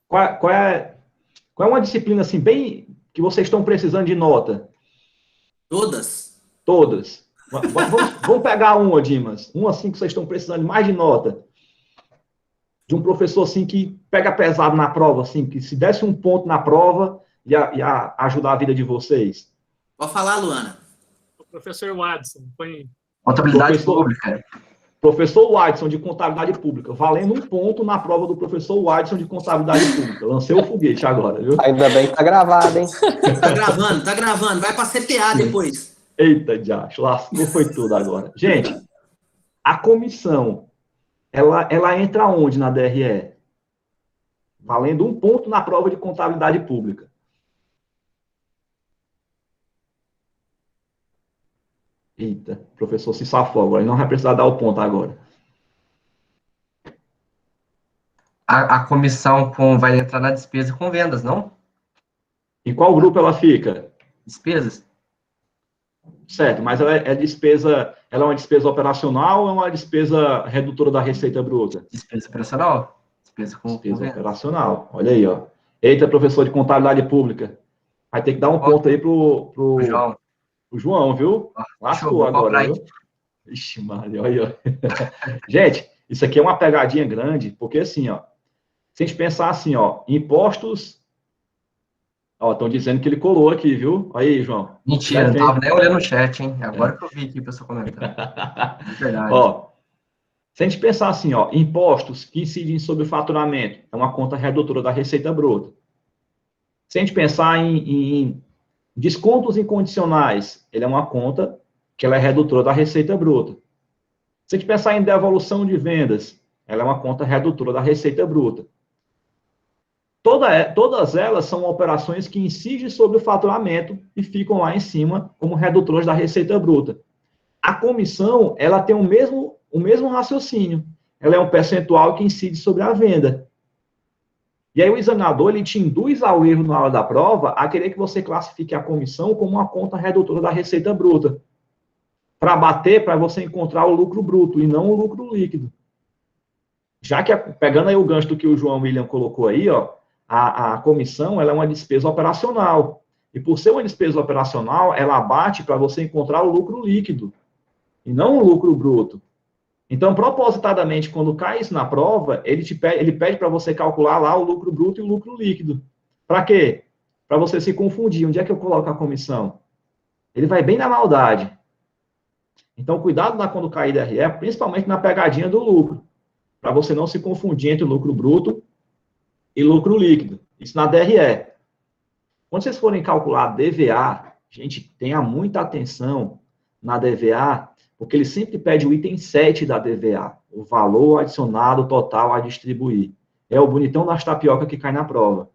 [SPEAKER 6] Qual é uma disciplina, assim, bem que vocês estão precisando de nota?
[SPEAKER 1] Todas.
[SPEAKER 6] Todas. Vamos pegar uma, Dimas. Uma, assim, que vocês estão precisando de mais de nota. De um professor, assim, que pega pesado na prova, assim, que se desse um ponto na prova, ia ajudar a vida de vocês.
[SPEAKER 1] Pode falar, Luana.
[SPEAKER 7] O professor Watson. Põe...
[SPEAKER 4] Contabilidade pública.
[SPEAKER 6] Professor Watson, de contabilidade pública, valendo um ponto na prova do professor Watson de contabilidade pública. Lancei o foguete agora, viu?
[SPEAKER 5] Ainda bem que tá gravado, hein?
[SPEAKER 1] Tá gravando. Vai para CPA depois.
[SPEAKER 6] Eita, diacho, lascou, foi tudo agora. Gente, a comissão, ela entra onde na DRE? Valendo um ponto na prova de contabilidade pública. Eita, o professor se safou agora, ele não vai precisar dar o ponto agora.
[SPEAKER 4] A comissão vai entrar na despesa com vendas, não?
[SPEAKER 6] Em qual grupo ela fica?
[SPEAKER 4] Despesas?
[SPEAKER 6] Certo, mas ela é uma despesa operacional ou é uma despesa redutora da receita bruta?
[SPEAKER 4] Despesa operacional. Despesa
[SPEAKER 6] operacional. Olha aí, ó. Eita, professor de contabilidade pública. Vai ter que dar um ponto aí pro
[SPEAKER 4] João.
[SPEAKER 6] O João, viu? Lascou agora, viu? Ixi, Maria, olha. Gente, isso aqui é uma pegadinha grande, porque assim, ó, se a gente pensar assim, ó, impostos, ó, estão dizendo que ele colou aqui, viu? Aí, João.
[SPEAKER 4] Mentira, não tava nem olhando o chat, hein? Agora que eu vi aqui o pessoal comentando. É verdade.
[SPEAKER 6] Ó, se a gente pensar assim, ó, impostos que incidem sobre o faturamento, é uma conta redutora da receita bruta. Se a gente pensar em descontos incondicionais, ele é uma conta que ela é redutora da receita bruta. Se a gente pensar em devolução de vendas, ela é uma conta redutora da receita bruta. Todas elas são operações que incidem sobre o faturamento e ficam lá em cima como redutoras da receita bruta. A comissão, ela tem o mesmo raciocínio. Ela é um percentual que incide sobre a venda. E aí o examinador, ele te induz ao erro na hora da prova a querer que você classifique a comissão como uma conta redutora da receita bruta. Para você encontrar o lucro bruto e não o lucro líquido. Já que, pegando aí o gancho do que o João William colocou aí, ó, a comissão, ela é uma despesa operacional. E por ser uma despesa operacional, ela bate para você encontrar o lucro líquido e não o lucro bruto. Então, propositadamente, quando cai isso na prova, ele pede para você calcular lá o lucro bruto e o lucro líquido. Para quê? Para você se confundir. Onde é que eu coloco a comissão? Ele vai bem na maldade. Então, cuidado lá quando cair DRE, principalmente na pegadinha do lucro. para você não se confundir entre lucro bruto e lucro líquido. Isso na DRE. Quando vocês forem calcular DVA, gente, tenha muita atenção na DVA, porque ele sempre pede o item 7 da DVA, o valor adicionado total a distribuir. É o bonitão das tapioca que cai na prova.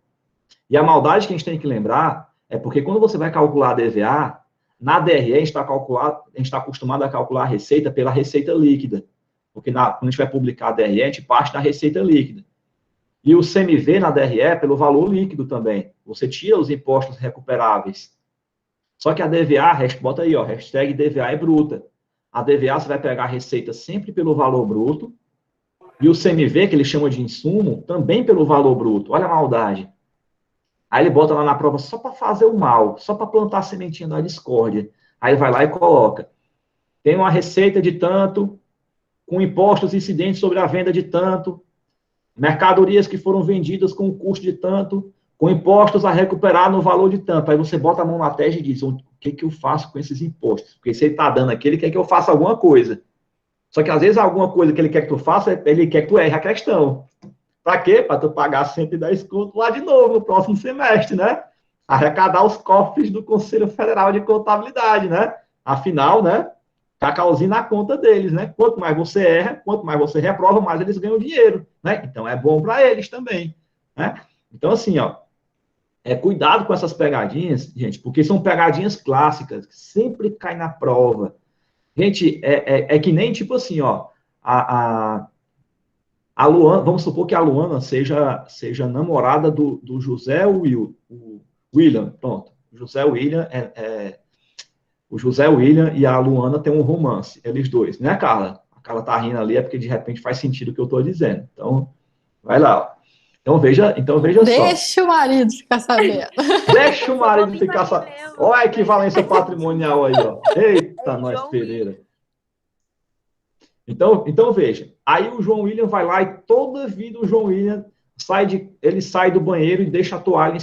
[SPEAKER 6] E a maldade que a gente tem que lembrar é porque quando você vai calcular a DVA, na DRE a gente está acostumado a calcular a receita pela receita líquida. Porque quando a gente vai publicar a DRE, a gente parte da receita líquida. E o CMV na DRE é pelo valor líquido também. Você tira os impostos recuperáveis. Só que a DVA, bota aí, ó, hashtag DVA é bruta. A DVA você vai pegar a receita sempre pelo valor bruto. E o CMV, que ele chama de insumo, também pelo valor bruto. Olha a maldade. Aí ele bota lá na prova só para fazer o mal, só para plantar a sementinha da discórdia. Aí vai lá e coloca. Tem uma receita de tanto, com impostos incidentes sobre a venda de tanto, mercadorias que foram vendidas com custo de tanto, com impostos a recuperar no valor de tanto. Aí você bota a mão na testa e diz, o que eu faço com esses impostos? Porque se ele está dando aqui, ele quer que eu faça alguma coisa. Só que às vezes alguma coisa que ele quer que tu faça, ele quer que tu erre a questão. Para quê? Para tu pagar 110 conto lá de novo no próximo semestre, né? Arrecadar os cofres do Conselho Federal de Contabilidade, né? Afinal, né? Cacauzinho na conta deles, né? Quanto mais você erra, quanto mais você reprova, mais eles ganham dinheiro, né? Então é bom para eles também, né? Então assim, ó, cuidado com essas pegadinhas, gente, porque são pegadinhas clássicas, que sempre cai na prova. Gente, é que nem tipo assim, ó, a Luana, vamos supor que a Luana seja namorada do José William, pronto. O José William e a Luana têm um romance, eles dois, né, Carla? A Carla tá rindo ali, é porque de repente faz sentido o que eu tô dizendo. Então, vai lá, ó. Então veja só.
[SPEAKER 3] Deixa o marido ficar sabendo.
[SPEAKER 6] Deixa o marido ficar sabendo. Olha a equivalência patrimonial aí, ó. Eita, nós Pereira. Então veja. Aí o João William vai lá e toda vida o João William sai do banheiro e deixa a toalha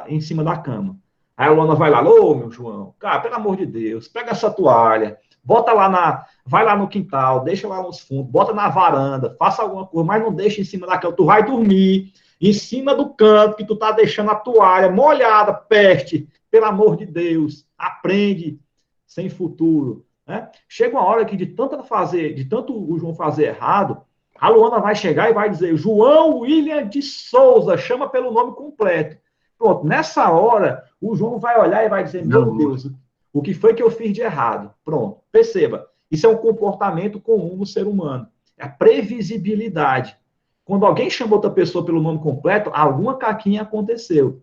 [SPEAKER 6] em cima da cama. Aí a Luana vai lá, ô, meu João, cara, pelo amor de Deus, pega essa toalha, vai lá no quintal, deixa lá nos fundos, bota na varanda, faça alguma coisa, mas não deixa em cima da cama. Tu vai dormir em cima do canto que tu tá deixando a toalha molhada, peste, pelo amor de Deus, aprende, sem futuro, né? Chega uma hora que de tanto o João fazer errado, a Luana vai chegar e vai dizer, João William de Souza, chama pelo nome completo. Pronto, nessa hora, o João vai olhar e vai dizer, meu Deus, o que foi que eu fiz de errado? Pronto, perceba, isso é um comportamento comum no ser humano, é a previsibilidade. Quando alguém chama outra pessoa pelo nome completo, alguma caquinha aconteceu.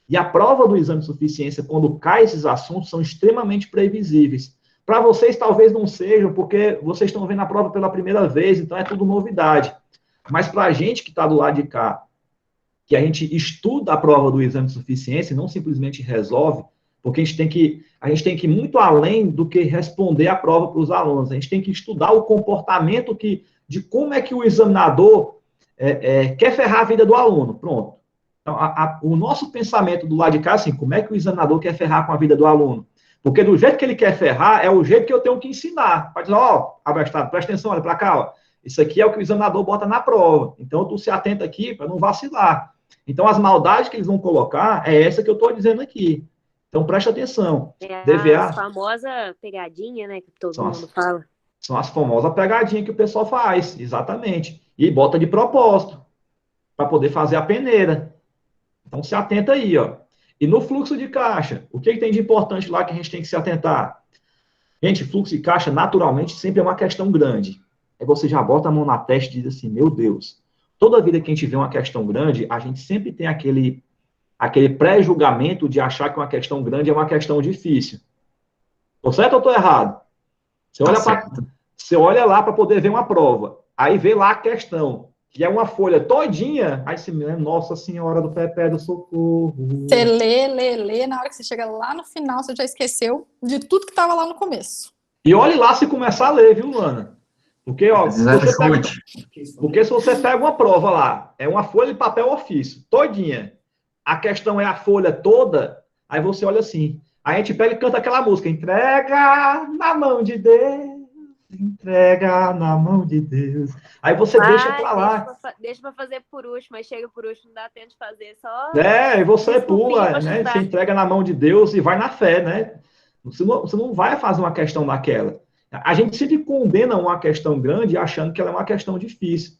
[SPEAKER 6] E a prova do exame de suficiência, quando cai esses assuntos, são extremamente previsíveis. Para vocês, talvez não sejam, porque vocês estão vendo a prova pela primeira vez, então é tudo novidade. Mas para a gente que está do lado de cá, que a gente estuda a prova do exame de suficiência e não simplesmente resolve, porque a gente tem que ir muito além do que responder a prova para os alunos. A gente tem que estudar o comportamento de como é que o examinador quer ferrar a vida do aluno. Pronto. Então, o nosso pensamento do lado de cá, assim, como é que o examinador quer ferrar com a vida do aluno? Porque do jeito que ele quer ferrar, é o jeito que eu tenho que ensinar. Para dizer, ó, abestado, presta atenção, olha para cá, ó. Isso aqui é o que o examinador bota na prova. Então, tu se atenta aqui para não vacilar. Então, as maldades que eles vão colocar é essa que eu estou dizendo aqui. Então, presta atenção. DVA,
[SPEAKER 8] a famosa pegadinha, né, que todo mundo fala.
[SPEAKER 6] São as famosas pegadinhas que o pessoal faz, exatamente. E bota de propósito, para poder fazer a peneira. Então, se atenta aí, ó. E no fluxo de caixa, o que tem de importante lá que a gente tem que se atentar? Gente, fluxo de caixa, naturalmente, sempre é uma questão grande. Aí você já bota a mão na testa e diz assim, meu Deus, toda vida que a gente vê uma questão grande, a gente sempre tem aquele pré-julgamento de achar que uma questão grande é uma questão difícil. Tô certo ou tô errado? Você olha lá para poder ver uma prova. Aí vê lá a questão, que é uma folha todinha. Aí você me lembra, Nossa Senhora do Pé do Socorro.
[SPEAKER 3] Você lê. Na hora que você chega lá no final, você já esqueceu de tudo que estava lá no começo.
[SPEAKER 6] E olhe lá se começar a ler, viu, Luana? Porque, ó, porque se você pega uma prova lá, é uma folha de papel ofício, todinha. A questão é a folha toda, aí você olha assim. Aí a gente pega e canta aquela música, entrega na mão de Deus. entrega na mão de Deus. Aí você deixa para lá.
[SPEAKER 8] Deixa para fazer por último, mas chega por último, não dá tempo de fazer, só...
[SPEAKER 6] E você pula,
[SPEAKER 8] desculpinha
[SPEAKER 6] né?
[SPEAKER 8] pra
[SPEAKER 6] Se entrega na mão de Deus e vai na fé, né? Você não vai fazer uma questão daquela. A gente sempre condena uma questão grande achando que ela é uma questão difícil,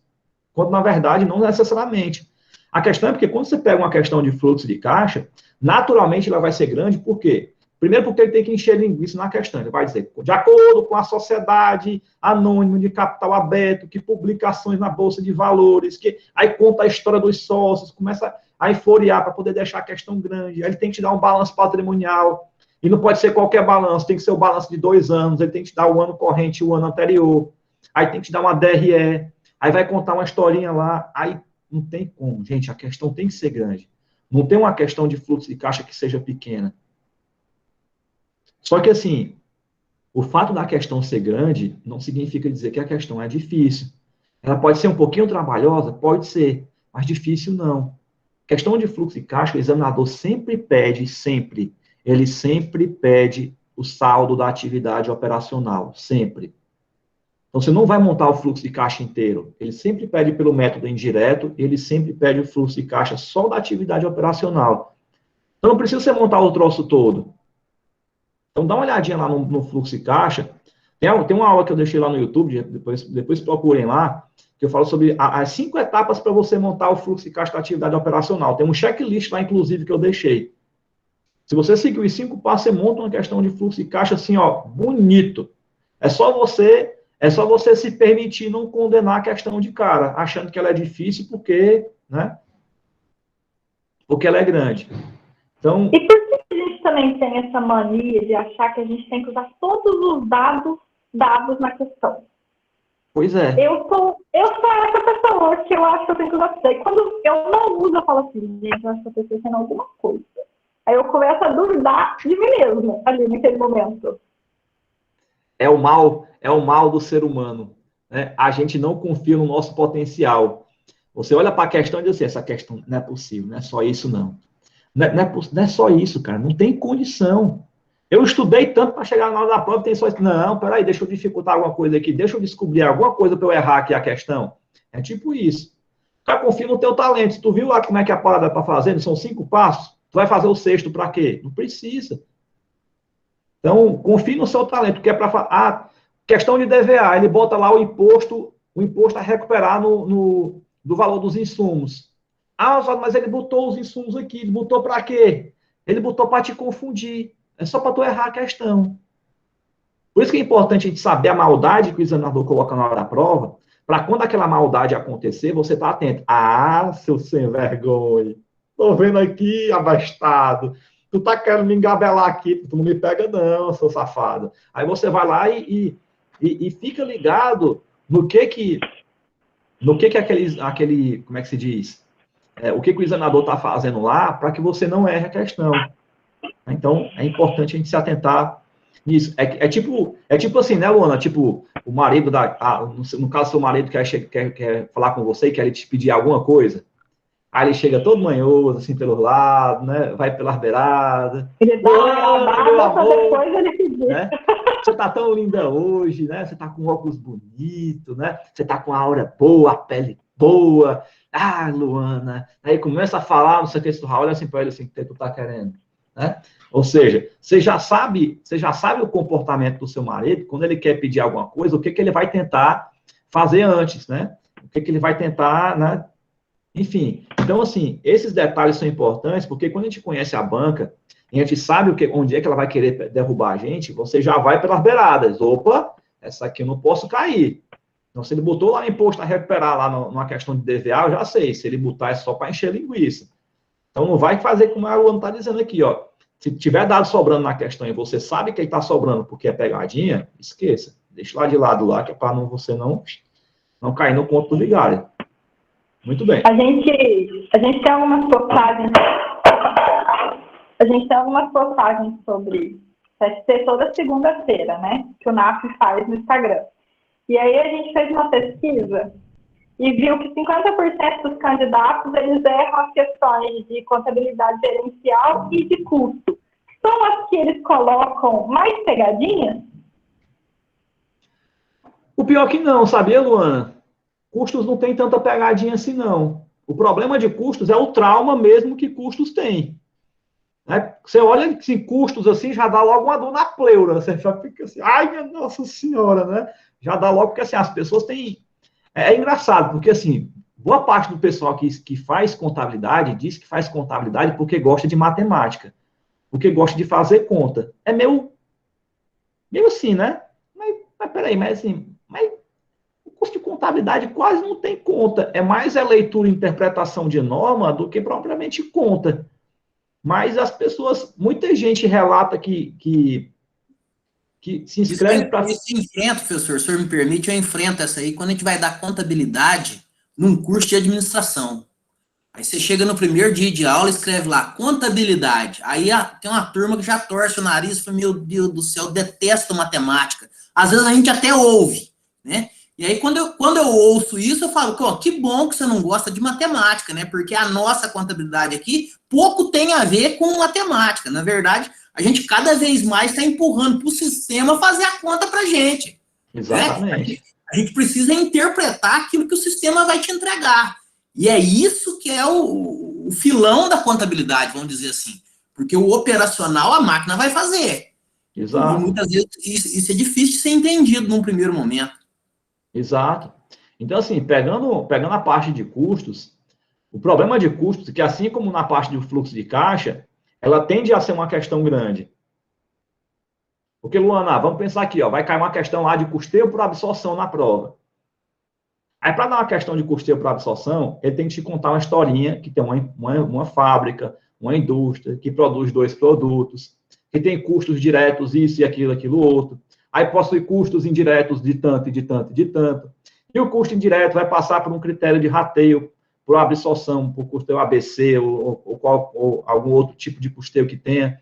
[SPEAKER 6] quando na verdade não necessariamente. A questão é porque quando você pega uma questão de fluxo de caixa, naturalmente ela vai ser grande, por quê? Primeiro porque ele tem que encher linguiça na questão. Ele vai dizer, de acordo com a sociedade anônima de capital aberto, que publicações na Bolsa de Valores, que aí conta a história dos sócios, começa a eufoриar para poder deixar a questão grande. Aí ele tem que te dar um balanço patrimonial. E não pode ser qualquer balanço, tem que ser o balanço de 2 anos, ele tem que te dar o ano corrente e o ano anterior. Aí tem que te dar uma DRE, aí vai contar uma historinha lá, aí não tem como. Gente, a questão tem que ser grande. Não tem uma questão de fluxo de caixa que seja pequena. Só que, assim, o fato da questão ser grande não significa dizer que a questão é difícil. Ela pode ser um pouquinho trabalhosa? Pode ser, mas difícil não. Questão de fluxo de caixa, o examinador sempre pede, ele sempre pede o saldo da atividade operacional, sempre. Então, você não vai montar o fluxo de caixa inteiro. Ele sempre pede pelo método indireto, ele sempre pede o fluxo de caixa só da atividade operacional. Então, não precisa você montar o troço todo. Então, dá uma olhadinha lá no fluxo de caixa. Tem uma aula que eu deixei lá no YouTube, depois procurem lá, que eu falo sobre as 5 etapas para você montar o fluxo de caixa da atividade operacional. Tem um checklist lá, inclusive, que eu deixei. Se você seguir os 5 passos, você monta uma questão de fluxo de caixa assim, ó, bonito. É só você se permitir não condenar a questão de cara, achando que ela é difícil porque, né? Porque ela é grande. Então,
[SPEAKER 9] e por que a gente também tem essa mania de achar que a gente tem que usar todos os dados na questão?
[SPEAKER 6] Pois é.
[SPEAKER 9] Eu sou essa pessoa que eu acho que eu tenho que usar tudo. E quando eu não uso, eu falo assim, gente, eu acho que eu estou esquecendo alguma coisa. Aí eu começo a duvidar de mim mesma, ali naquele momento.
[SPEAKER 6] É o mal do ser humano, né? A gente não confia no nosso potencial. Você olha para a questão e diz assim, essa questão não é possível, não é só isso, não. Não é só isso, cara, não tem condição. Eu estudei tanto para chegar na hora da prova, tem só isso. Não, peraí, deixa eu dificultar alguma coisa aqui, deixa eu descobrir alguma coisa para eu errar aqui a questão. É tipo isso. O cara confia no teu talento. Se tu viu lá como é que é a parada para fazer, são 5 passos, tu vai fazer o 6º para quê? Não precisa. Então, confie no seu talento, que é para questão de DVA, ele bota lá o imposto a recuperar do valor dos insumos. Mas ele botou os insumos aqui, ele botou para quê? Ele botou para te confundir. É só para tu errar a questão. Por isso que é importante a gente saber a maldade que o examinador coloca na hora da prova, para quando aquela maldade acontecer, você tá atento. Seu sem vergonha. Tô vendo aqui, abastado. Tu tá querendo me engabelar aqui, tu não me pega não, seu safado. Aí você vai lá e fica ligado no que aquele, como é que se diz? O que o examinador tá fazendo lá, para que você não erre a questão. Então, é importante a gente se atentar nisso. É tipo assim, né, Luana? Tipo, o marido no caso, seu marido quer falar com você e quer te pedir alguma coisa. Aí ele chega todo manhoso, assim, pelos lados, né? Vai pelas beiradas.
[SPEAKER 9] Ele dá uma gravada, depois ele pedir.
[SPEAKER 6] Né? Você tá tão linda hoje, né? Você tá com óculos bonitos, né? Você tá com a aura boa, a pele boa. Luana. Aí começa a falar, não sei o que, tu olha assim pra ele assim, o que tu tá querendo, né? Ou seja, você já sabe o comportamento do seu marido, quando ele quer pedir alguma coisa, o que ele vai tentar fazer antes, né? O que ele vai tentar, né? Enfim, então, assim, esses detalhes são importantes, porque quando a gente conhece a banca, e a gente sabe onde é que ela vai querer derrubar a gente, você já vai pelas beiradas. Opa, essa aqui eu não posso cair. Então, se ele botou lá imposto a recuperar lá numa questão de DVA, eu já sei. Se ele botar é só para encher linguiça. Então, não vai fazer como a Luana está dizendo aqui, ó. Se tiver dado sobrando na questão e você sabe que ele está sobrando porque é pegadinha, esqueça. Deixa lá de lado lá, que é para você não cair no ponto do vigário. Muito bem.
[SPEAKER 9] A gente tem algumas postagens. A gente tem algumas postagens sobre ST toda segunda-feira, né? Que o NAF faz no Instagram. E aí a gente fez uma pesquisa e viu que 50% dos candidatos eles erram as questões de contabilidade gerencial e de custo. São as que eles colocam mais pegadinhas?
[SPEAKER 6] O pior que não, sabia, Luana? Custos não tem tanta pegadinha assim, não. O problema de custos é o trauma mesmo que custos tem. Né? Você olha assim, custos assim, já dá logo uma dor na pleura. Você já fica assim, ai, minha Nossa Senhora, né? Já dá logo, porque assim, as pessoas têm... É engraçado, porque assim, boa parte do pessoal que faz contabilidade diz que faz contabilidade porque gosta de matemática, porque gosta de fazer conta. É meio assim, né? Mas peraí, mas assim, o curso de contabilidade quase não tem conta. É mais leitura e interpretação de norma do que propriamente conta. Mas as pessoas, muita gente relata que se inscreve para...
[SPEAKER 1] Isso eu enfrento, professor, se o senhor me permite, eu enfrento essa aí, quando a gente vai dar contabilidade num curso de administração. Aí você chega no primeiro dia de aula, escreve lá, contabilidade. Aí tem uma turma que já torce o nariz e fala, meu Deus do céu, detesto matemática. Às vezes a gente até ouve, né? E aí, quando eu ouço isso, eu falo, ó, que bom que você não gosta de matemática, né? Porque a nossa contabilidade aqui pouco tem a ver com matemática. Na verdade, a gente cada vez mais está empurrando para o sistema fazer a conta para a gente.
[SPEAKER 6] Exatamente.
[SPEAKER 1] Né? A gente precisa interpretar aquilo que o sistema vai te entregar. E é isso que é o filão da contabilidade, vamos dizer assim. Porque o operacional a máquina vai fazer.
[SPEAKER 6] Exato.
[SPEAKER 1] E muitas vezes isso é difícil de ser entendido num primeiro momento.
[SPEAKER 6] Exato. Então, assim, pegando a parte de custos, o problema de custos é que, assim como na parte do fluxo de caixa, ela tende a ser uma questão grande. Porque, Luana, vamos pensar aqui, ó, vai cair uma questão lá de custeio por absorção na prova. Aí, para dar uma questão de custeio por absorção, ele tem que te contar uma historinha que tem uma fábrica, uma indústria, que produz 2 produtos, que tem custos diretos, isso e aquilo outro. Aí possui custos indiretos de tanto e de tanto e de tanto. E o custo indireto vai passar por um critério de rateio, por absorção, por custeio ABC ou algum outro tipo de custeio que tenha.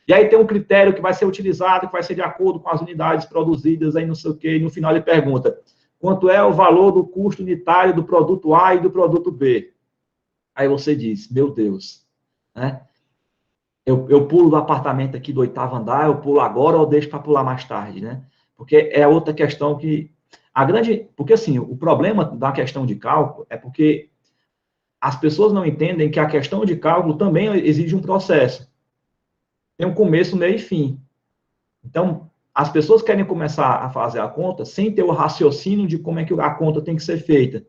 [SPEAKER 6] E aí tem um critério que vai ser utilizado, que vai ser de acordo com as unidades produzidas, aí não sei o quê, e no final ele pergunta quanto é o valor do custo unitário do produto A e do produto B. Aí você diz, meu Deus, né? Eu pulo do apartamento aqui do 8º andar, eu pulo agora ou deixo para pular mais tarde, né? Porque é outra questão que... Porque, assim, o problema da questão de cálculo é porque as pessoas não entendem que a questão de cálculo também exige um processo. Tem um começo, meio e fim. Então, as pessoas querem começar a fazer a conta sem ter o raciocínio de como é que a conta tem que ser feita.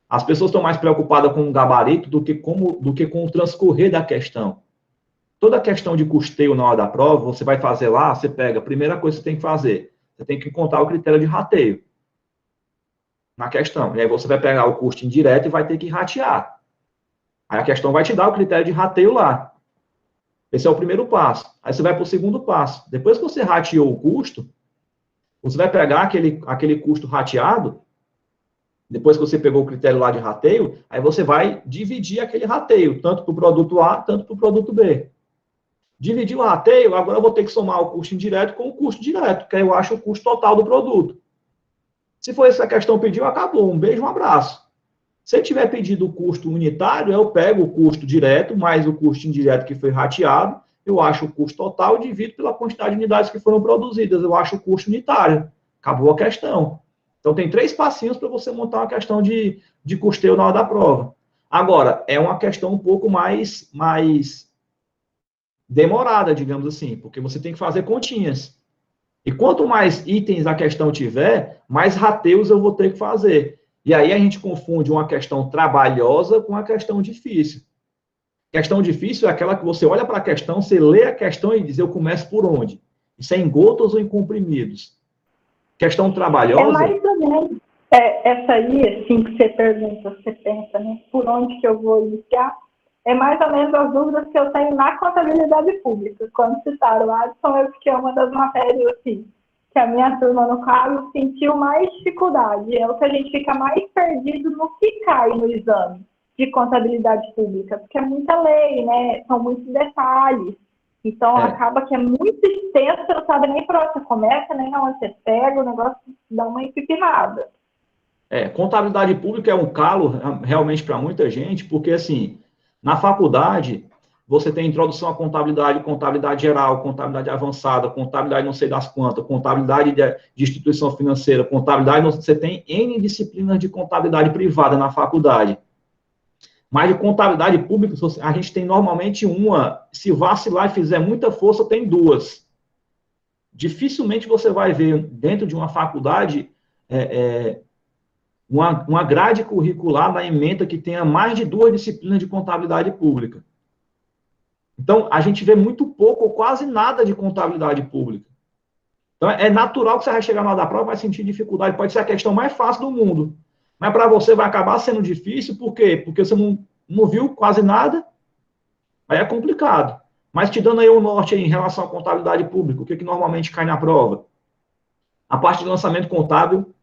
[SPEAKER 6] As pessoas estão mais preocupadas com o gabarito do que com o transcorrer da questão. Toda a questão de custeio na hora da prova, você vai fazer lá, você pega, a primeira coisa que você tem que fazer, você tem que encontrar o critério de rateio na questão. E aí você vai pegar o custo indireto e vai ter que ratear. Aí a questão vai te dar o critério de rateio lá. Esse é o primeiro passo. Aí você vai para o segundo passo. Depois que você rateou o custo, você vai pegar aquele custo rateado, depois que você pegou o critério lá de rateio, aí você vai dividir aquele rateio, tanto para o produto A, tanto para o produto B. Dividir o rateio, agora eu vou ter que somar o custo indireto com o custo direto, que aí eu acho o custo total do produto. Se for essa questão pediu, acabou. Um beijo, um abraço. Se eu tiver pedido o custo unitário, eu pego o custo direto, mais o custo indireto que foi rateado, eu acho o custo total e divido pela quantidade de unidades que foram produzidas, eu acho o custo unitário. Acabou a questão. Então, tem 3 passinhos para você montar uma questão de custeio na hora da prova. Agora, é uma questão um pouco mais demorada, digamos assim, porque você tem que fazer continhas. E quanto mais itens a questão tiver, mais rateios eu vou ter que fazer. E aí a gente confunde uma questão trabalhosa com uma questão difícil. Questão difícil é aquela que você olha para a questão, você lê a questão e diz, eu começo por onde? Isso é em gotas ou em comprimidos? Questão trabalhosa...
[SPEAKER 9] É mais ou menos essa aí, assim, que você pergunta, você pensa, né? Por onde que eu vou iniciar? É mais ou menos as dúvidas que eu tenho na contabilidade pública. Quando citaram o Adson, eu fiquei uma das matérias, assim, que a minha turma, no caso, sentiu mais dificuldade. É o que a gente fica mais perdido no que cai no exame de contabilidade pública, porque é muita lei, né? São muitos detalhes. Então, acaba que é muito extenso, você não sabe nem por onde você começa, nem onde você pega, o negócio dá uma empipinada.
[SPEAKER 6] Contabilidade pública é um calo, realmente, para muita gente, porque, assim, na faculdade, você tem introdução à contabilidade, contabilidade geral, contabilidade avançada, contabilidade não sei das quantas, contabilidade de instituição financeira, contabilidade, você tem N disciplinas de contabilidade privada na faculdade. Mas de contabilidade pública, a gente tem normalmente uma, se vacilar e fizer muita força, tem duas. Dificilmente você vai ver dentro de uma faculdade uma grade curricular na ementa que tenha mais de 2 disciplinas de contabilidade pública. Então, a gente vê muito pouco ou quase nada de contabilidade pública. Então, é natural que você vai chegar na hora da prova, vai sentir dificuldade, pode ser a questão mais fácil do mundo. Mas para você vai acabar sendo difícil, por quê? Porque você não viu quase nada, aí é complicado. Mas te dando aí o norte aí, em relação à contabilidade pública, o que normalmente cai na prova? A parte de lançamento contábil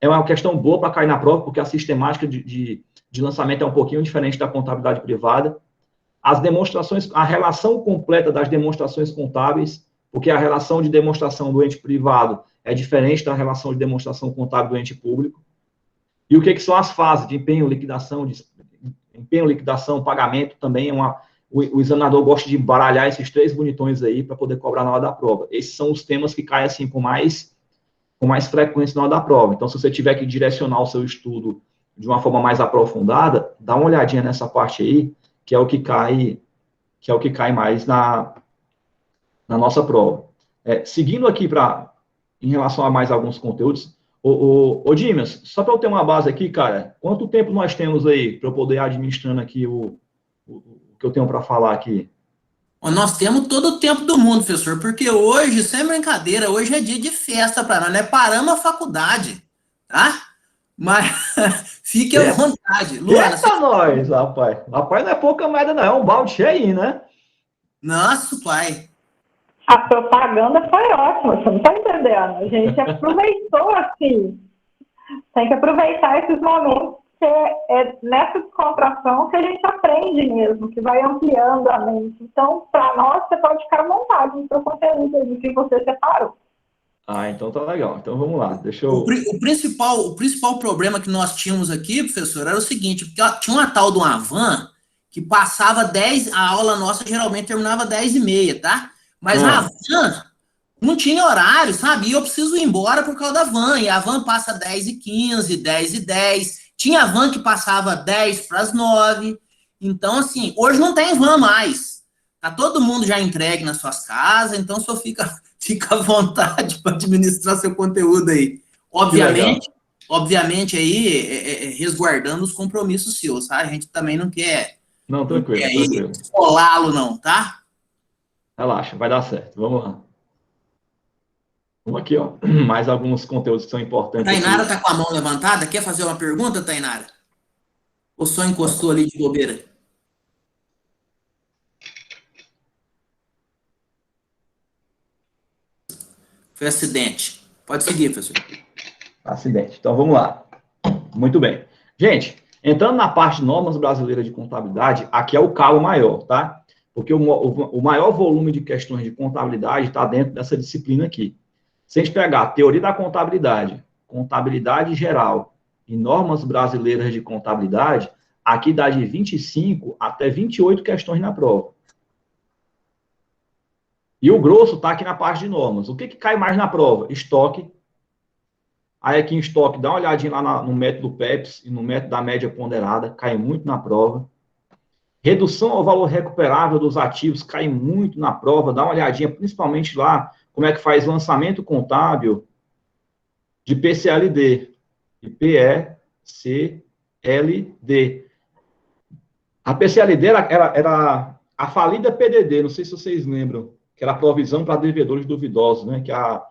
[SPEAKER 6] é uma questão boa para cair na prova, porque a sistemática de lançamento é um pouquinho diferente da contabilidade privada. As demonstrações, a relação completa das demonstrações contábeis, porque a relação de demonstração do ente privado é diferente da relação de demonstração contábil do ente público. E o que são as fases de empenho, liquidação, pagamento, também o examinador gosta de baralhar esses 3 bonitões aí para poder cobrar na hora da prova. Esses são os temas que caem assim com mais frequência na hora da prova. Então, se você tiver que direcionar o seu estudo de uma forma mais aprofundada, dá uma olhadinha nessa parte aí, que é o que cai mais na nossa prova. Seguindo aqui em relação a mais alguns conteúdos, ô Dimas, só para eu ter uma base aqui, cara, quanto tempo nós temos aí para eu poder ir administrando aqui o que eu tenho para falar aqui?
[SPEAKER 1] Nós temos todo o tempo do mundo, professor, porque hoje, sem brincadeira, hoje é dia de festa para nós, nós paramos a faculdade, tá? Mas fique à vontade.
[SPEAKER 6] Luana, nós, rapaz. Rapaz, não é pouca moeda, não, é um balde cheio, né?
[SPEAKER 1] Nossa, pai.
[SPEAKER 9] A propaganda foi ótima, você não está entendendo. A gente aproveitou, assim. Tem que aproveitar esses momentos, que é nessa descontração que a gente aprende mesmo, que vai ampliando a mente. Então, para nós, você pode ficar à vontade no seu conteúdo, do que você separou.
[SPEAKER 6] Então tá legal. Então vamos lá, deixa eu...
[SPEAKER 1] O principal problema que nós tínhamos aqui, professor, era o seguinte, porque tinha uma tal de uma van que passava 10, a aula nossa geralmente terminava 10h30, tá? Mas a van não tinha horário, sabe? E eu preciso ir embora por causa da van, e a van passa 10h15, 10h10, tinha van que passava 10:09, então assim, hoje não tem van mais, tá todo mundo já entregue nas suas casas, então só fica à vontade para administrar seu conteúdo aí. Obviamente aí, resguardando os compromissos seus, tá? A gente também não quer...
[SPEAKER 6] Não, tranquilo.
[SPEAKER 1] Esfolá-lo não, tá?
[SPEAKER 6] Relaxa, vai dar certo. Vamos lá. Vamos aqui, ó. Mais alguns conteúdos que são importantes.
[SPEAKER 1] Tainara tá com a mão levantada. Quer fazer uma pergunta, Tainara? Ou só encostou ali de bobeira? Foi acidente. Pode seguir, professor.
[SPEAKER 6] Acidente. Então, vamos lá. Muito bem. Gente, entrando na parte de normas brasileiras de contabilidade, aqui é o calo maior, tá? Porque o maior volume de questões de contabilidade está dentro dessa disciplina aqui. Se a gente pegar a teoria da contabilidade, contabilidade geral e normas brasileiras de contabilidade, aqui dá de 25 até 28 questões na prova. E o grosso está aqui na parte de normas. O que cai mais na prova? Estoque. Aí aqui em estoque, dá uma olhadinha lá no método PEPS e no método da média ponderada, cai muito na prova. Redução ao valor recuperável dos ativos, cai muito na prova, dá uma olhadinha, principalmente lá, como é que faz lançamento contábil de PCLD, de PECLD. A PCLD era a falida PDD, não sei se vocês lembram, que era a provisão para devedores duvidosos, né, que a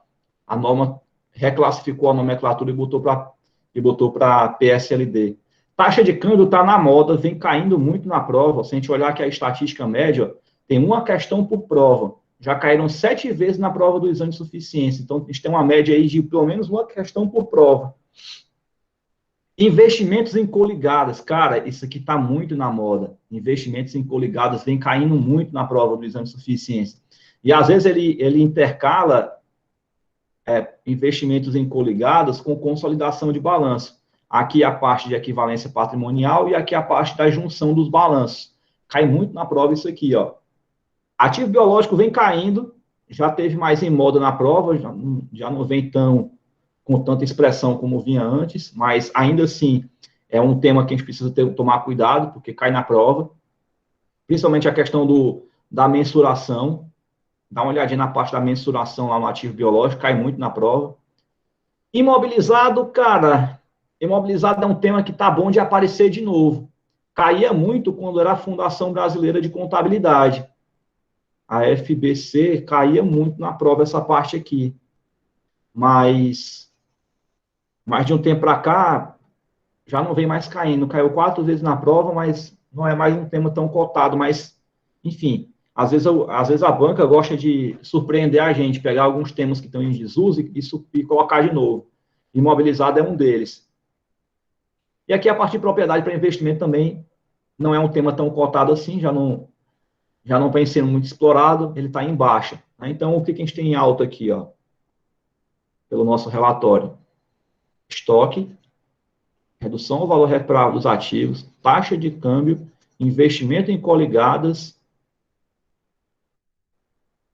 [SPEAKER 6] norma reclassificou a nomenclatura e botou para PSLD. Taxa de câmbio está na moda, vem caindo muito na prova. Se a gente olhar aqui a estatística média, tem uma questão por prova. Já caíram 7 vezes na prova do exame de suficiência. Então, a gente tem uma média aí de pelo menos uma questão por prova. Investimentos em coligadas. Cara, isso aqui está muito na moda. Investimentos em coligadas vem caindo muito na prova do exame de suficiência. E, às vezes, ele intercala investimentos em coligadas com consolidação de balanço. Aqui a parte de equivalência patrimonial e aqui a parte da junção dos balanços. Cai muito na prova isso aqui, ó. Ativo biológico vem caindo, já teve mais em moda na prova, já não vem com tanta expressão como vinha antes, mas ainda assim é um tema que a gente precisa tomar cuidado, porque cai na prova, principalmente a questão da mensuração. Dá uma olhadinha na parte da mensuração lá no ativo biológico, cai muito na prova. Imobilizado, cara, imobilizado é um tema que tá bom de aparecer de novo. Caía muito quando era a Fundação Brasileira de Contabilidade. A FBC caía muito na prova essa parte aqui. Mas de um tempo para cá, já não vem mais caindo. Caiu 4 vezes na prova, mas não é mais um tema tão cotado. Mas, enfim, às vezes a banca gosta de surpreender a gente, pegar alguns temas que estão em desuso e colocar de novo. Imobilizado é um deles. E aqui a parte de propriedade para investimento também não é um tema tão cotado assim, já não vem sendo muito explorado, ele está em baixa. Né? Então, o que a gente tem em alta aqui, ó, pelo nosso relatório? Estoque, redução do valor recuperável dos ativos, taxa de câmbio, investimento em coligadas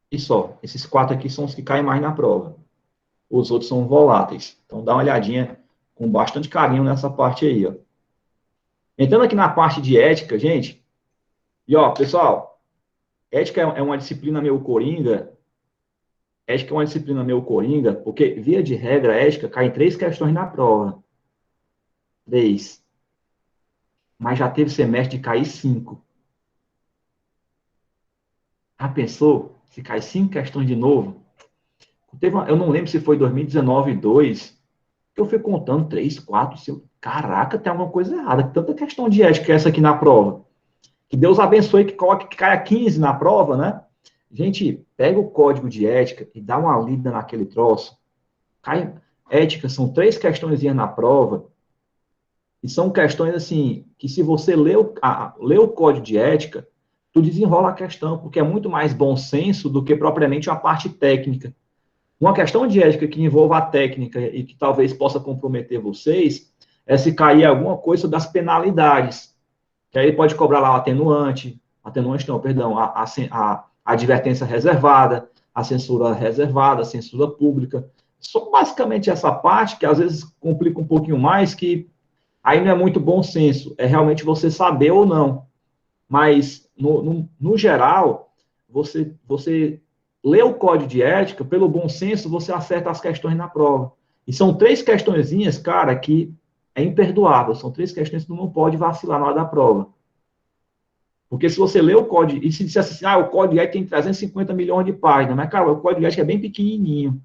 [SPEAKER 6] e só. Esses 4 aqui são os que caem mais na prova. Os outros são voláteis. Então, dá uma olhadinha com bastante carinho nessa parte aí, ó. Entrando aqui na parte de ética, gente, e ó, pessoal, ética é uma disciplina meio coringa. Ética é uma disciplina meio coringa, porque, via de regra, ética cai em 3 questões na prova. 3. Mas já teve semestre de cair 5. Já pensou se cai 5 questões de novo? Eu não lembro se foi 2019, 2, que eu fui contando 3, 4, 5. Caraca, tem alguma coisa errada. Tanta questão de ética essa aqui na prova. Que Deus abençoe que coloque que caia 15 na prova, né? Gente, pega o código de ética e dá uma lida naquele troço. Ética são 3 questões na prova. E são questões, assim, que se você lê o código de ética, tu desenrola a questão, porque é muito mais bom senso do que propriamente uma parte técnica. Uma questão de ética que envolva a técnica e que talvez possa comprometer vocês é se cair alguma coisa das penalidades. Que aí pode cobrar lá o atenuante não, perdão, a advertência reservada, a censura reservada, a censura pública. Só basicamente essa parte que às vezes complica um pouquinho mais, que aí não é muito bom senso, é realmente você saber ou não. Mas, no geral, você lê o código de ética, pelo bom senso, você acerta as questões na prova. E são 3 questõezinhas, cara, que é imperdoável. São 3 questões que tu não pode vacilar na hora da prova. Porque se você lê o código, e se dissesse assim, o código de ética tem 350 milhões de páginas, mas, cara, o código de ética é bem pequenininho.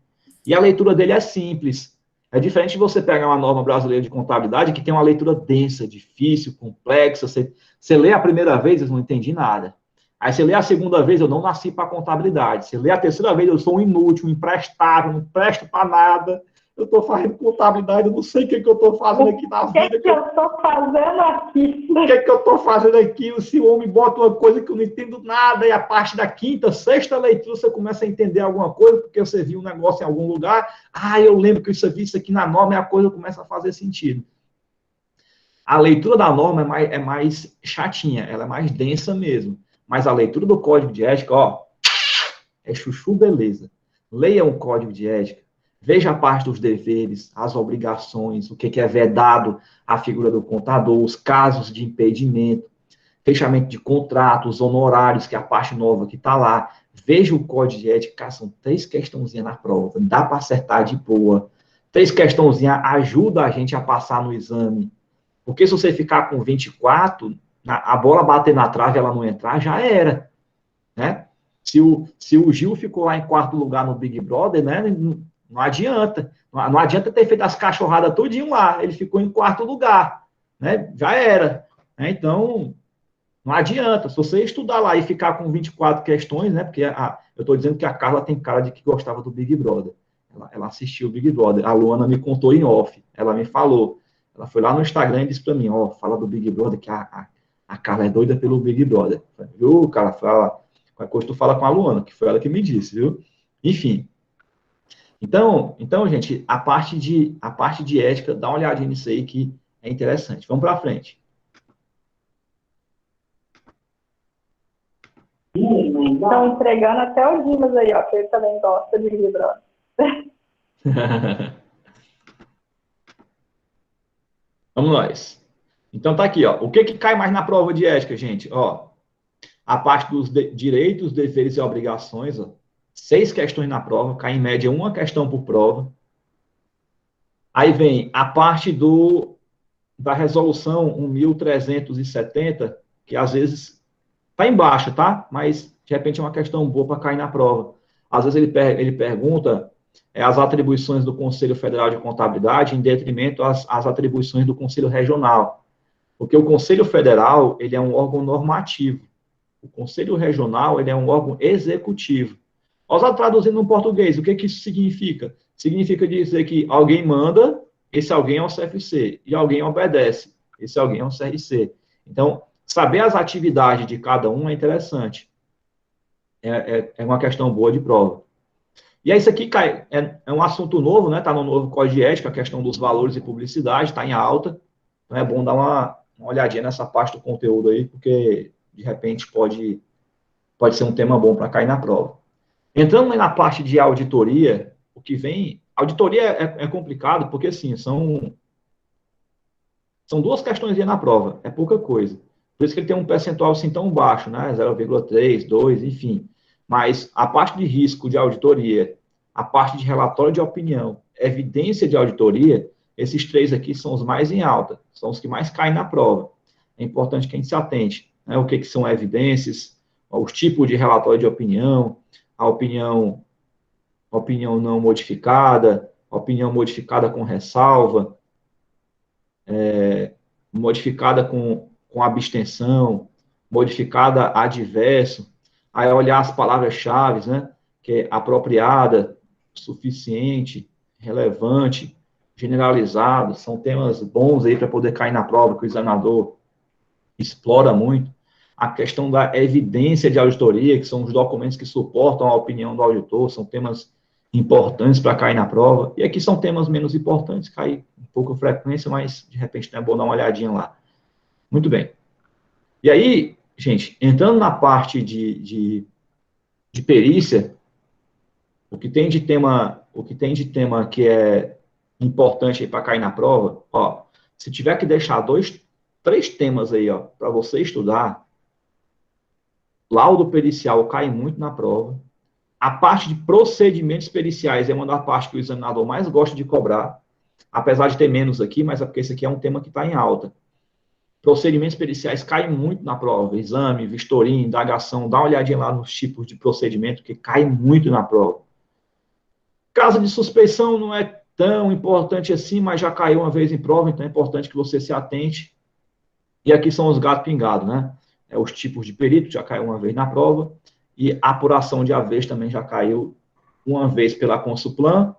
[SPEAKER 6] E a leitura dele é simples. É diferente de você pegar uma norma brasileira de contabilidade que tem uma leitura densa, difícil, complexa. Você lê a primeira vez, eu não entendi nada. Aí você lê a segunda vez, eu não nasci para contabilidade. Você lê a terceira vez, eu sou um inútil, um imprestável, não presto para nada. Eu estou fazendo contabilidade, eu não sei o que eu estou fazendo aqui na vida.
[SPEAKER 9] O que eu estou fazendo aqui?
[SPEAKER 6] O que eu estou fazendo aqui? Se o homem bota uma coisa que eu não entendo nada, e a parte da quinta, sexta leitura, você começa a entender alguma coisa, porque você viu um negócio em algum lugar. Eu lembro que eu vi isso aqui na norma, e a coisa começa a fazer sentido. A leitura da norma é mais chatinha, ela é mais densa mesmo. Mas a leitura do código de ética, ó, é chuchu beleza. Leia o código de ética, veja a parte dos deveres, as obrigações, o que é vedado à figura do contador, os casos de impedimento, fechamento de contratos, honorários, que é a parte nova que está lá. Veja o código de ética, cara, são 3 questãozinhas na prova, dá para acertar de boa. 3 questãozinhas ajuda a gente a passar no exame. Porque se você ficar com 24, a bola bater na trave e ela não entrar, já era. Né? Se o Gil ficou lá em 4º lugar no Big Brother, né, não adianta. Não adianta ter feito as cachorradas todinho lá. Ele ficou em 4º lugar. Né? Já era. Né? Então, não adianta. Se você estudar lá e ficar com 24 questões, né, porque eu estou dizendo que a Carla tem cara de que gostava do Big Brother. Ela assistiu o Big Brother. A Luana me contou em off. Ela me falou. Ela foi lá no Instagram e disse para mim, fala do Big Brother, que a Carla é doida pelo Big Brother. Viu, cara? Qualquer coisa tu fala com a Luana, que foi ela que me disse, viu? Enfim. Então, gente, a parte de ética, dá uma olhadinha nisso aí que é interessante. Vamos para frente.
[SPEAKER 9] Estão entregando até o Dimas aí, ó, que ele também gosta de livro.
[SPEAKER 6] Vamos nós. Então tá aqui, ó. O que cai mais na prova de ética, gente? Ó, a parte dos direitos, deveres e obrigações, ó. 6 questões na prova, cai em média uma questão por prova. Aí vem a parte da resolução 1370, que às vezes tá embaixo, tá? Mas de repente é uma questão boa para cair na prova. Às vezes ele pergunta as atribuições do Conselho Federal de Contabilidade em detrimento às atribuições do Conselho Regional. Porque o Conselho Federal, ele é um órgão normativo. O Conselho Regional, ele é um órgão executivo. Nós traduzindo no português, o que isso significa? Significa dizer que alguém manda, esse alguém é o CFC, e alguém obedece, esse alguém é o CRC. Então, saber as atividades de cada um é interessante. É uma questão boa de prova. E aí, isso aqui é um assunto novo, né? Está no novo Código de Ética, a questão dos valores e publicidade, está em alta. Então, é bom dar uma olhadinha nessa parte do conteúdo aí, porque, de repente, pode ser um tema bom para cair na prova. Entrando na parte de auditoria, o que vem... Auditoria é complicado, porque, assim, são 2 questões na prova, é pouca coisa. Por isso que ele tem um percentual, assim, tão baixo, né? 0,3, 2, enfim. Mas a parte de risco de auditoria, a parte de relatório de opinião, evidência de auditoria, esses 3 aqui são os mais em alta, são os que mais caem na prova. É importante que a gente se atente, né? O que são evidências, os tipos de relatório de opinião, a opinião não modificada, opinião modificada com ressalva, modificada com abstenção, modificada adverso. Aí olhar as palavras-chave, né? Que é apropriada, suficiente, relevante, generalizado. São temas bons aí para poder cair na prova, que o examinador explora muito. A questão da evidência de auditoria, que são os documentos que suportam a opinião do auditor, são temas importantes para cair na prova. E aqui são temas menos importantes, cai um pouco de frequência, mas de repente é bom dar uma olhadinha lá. Muito bem. E aí, gente, entrando na parte de perícia, o que tem de tema que é importante para cair na prova, ó, se tiver que deixar 3 temas aí, ó, para você estudar, laudo pericial cai muito na prova. A parte de procedimentos periciais é uma das partes que o examinador mais gosta de cobrar, apesar de ter menos aqui, mas é porque esse aqui é um tema que está em alta. Procedimentos periciais caem muito na prova. Exame, vistoria, indagação, dá uma olhadinha lá nos tipos de procedimento que cai muito na prova. Caso de suspeição não é tão importante assim, mas já caiu uma vez em prova, então é importante que você se atente. E aqui são os gatos pingados, né? Os tipos de perito, já caiu uma vez na prova. E a apuração de haveres também já caiu uma vez pela Consuplan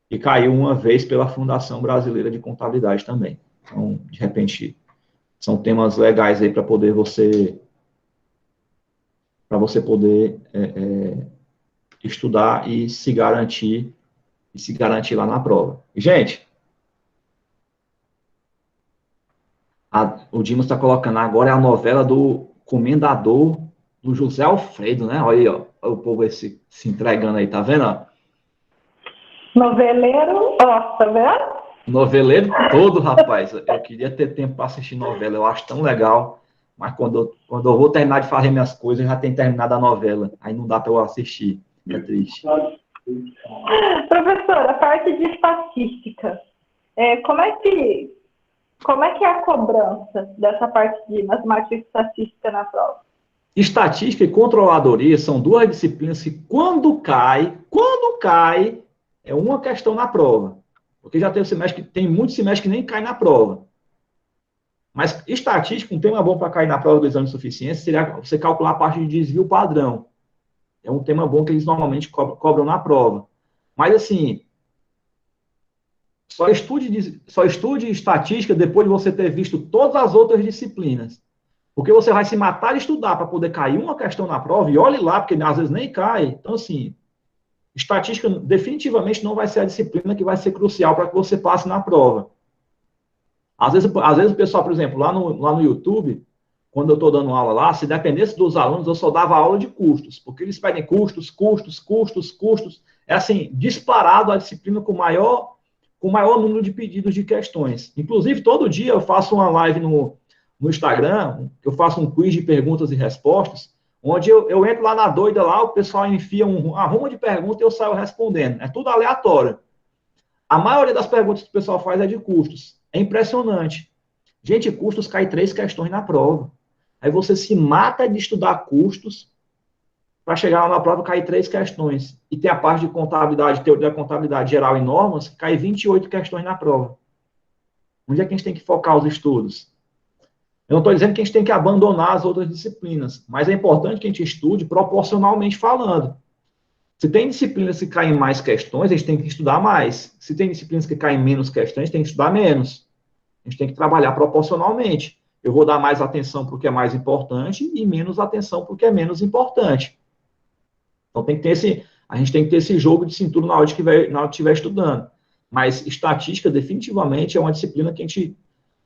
[SPEAKER 6] e caiu uma vez pela Fundação Brasileira de Contabilidade também. Então, de repente, são temas legais aí para poder você poder estudar e se garantir lá na prova. E, gente, o Dimas está colocando agora é a novela do Comendador do José Alfredo, né? Olha aí, ó, o povo se entregando aí, tá vendo? Ó?
[SPEAKER 9] Noveleiro, ó, tá vendo?
[SPEAKER 6] Noveleiro todo, rapaz. Eu queria ter tempo para assistir novela, eu acho tão legal, mas quando eu vou terminar de fazer minhas coisas, eu já tenho terminado a novela, aí não dá para eu assistir, é triste.
[SPEAKER 9] Professor, a parte de estatística, como é que é a cobrança dessa parte de matemática e estatística na prova?
[SPEAKER 6] Estatística e controladoria são 2 disciplinas que, quando cai, é uma questão na prova. Porque já tem muitos semestres que nem cai na prova. Mas estatística, um tema bom para cair na prova do exame de suficiência, seria você calcular a parte de desvio padrão. É um tema bom que eles normalmente cobram na prova. Mas, assim, só estude estatística depois de você ter visto todas as outras disciplinas. Porque você vai se matar de estudar para poder cair uma questão na prova, e olhe lá, porque às vezes nem cai. Então, assim, estatística definitivamente não vai ser a disciplina que vai ser crucial para que você passe na prova. Às vezes o pessoal, por exemplo, lá no YouTube, quando eu estou dando aula lá, se dependesse dos alunos, eu só dava aula de custos, porque eles pedem custos, custos, custos, custos. É assim, disparado a disciplina com o maior número de pedidos de questões. Inclusive, todo dia eu faço uma live no Instagram, eu faço um quiz de perguntas e respostas, onde eu entro lá na doida lá, o pessoal enfia uma ruma de perguntas e eu saio respondendo. É tudo aleatório. A maioria das perguntas que o pessoal faz é de custos. É impressionante. Gente, custos cai 3 questões na prova. Aí você se mata de estudar custos para chegar lá na prova e cair 3 questões. E tem a parte de contabilidade, teoria da contabilidade geral e normas, que cai 28 questões na prova. Onde é que a gente tem que focar os estudos? Eu não estou dizendo que a gente tem que abandonar as outras disciplinas, mas é importante que a gente estude proporcionalmente falando. Se tem disciplinas que caem mais questões, a gente tem que estudar mais. Se tem disciplinas que caem menos questões, tem que estudar menos. A gente tem que trabalhar proporcionalmente. Eu vou dar mais atenção para o que é mais importante e menos atenção para o que é menos importante. Então, a gente tem que ter esse jogo de cintura na hora que estiver estudando. Mas estatística, definitivamente, é uma disciplina que a gente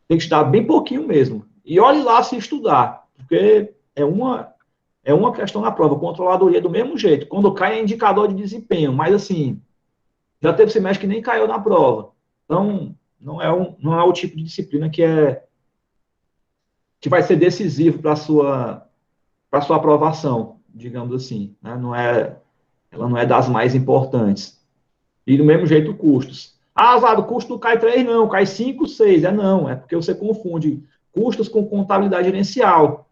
[SPEAKER 6] tem que estudar bem pouquinho mesmo. E olhe lá se estudar, porque é uma questão na prova. Controladoria do mesmo jeito. Quando cai é indicador de desempenho, mas assim, já teve semestre que nem caiu na prova. Então, não é o tipo de disciplina que vai ser decisivo para a sua aprovação, digamos assim. Né? Ela não é das mais importantes. E do mesmo jeito, custos. Ah, Zado, o custo não cai 3, não, cai 5, 6. Não, é porque você confunde custos com contabilidade gerencial.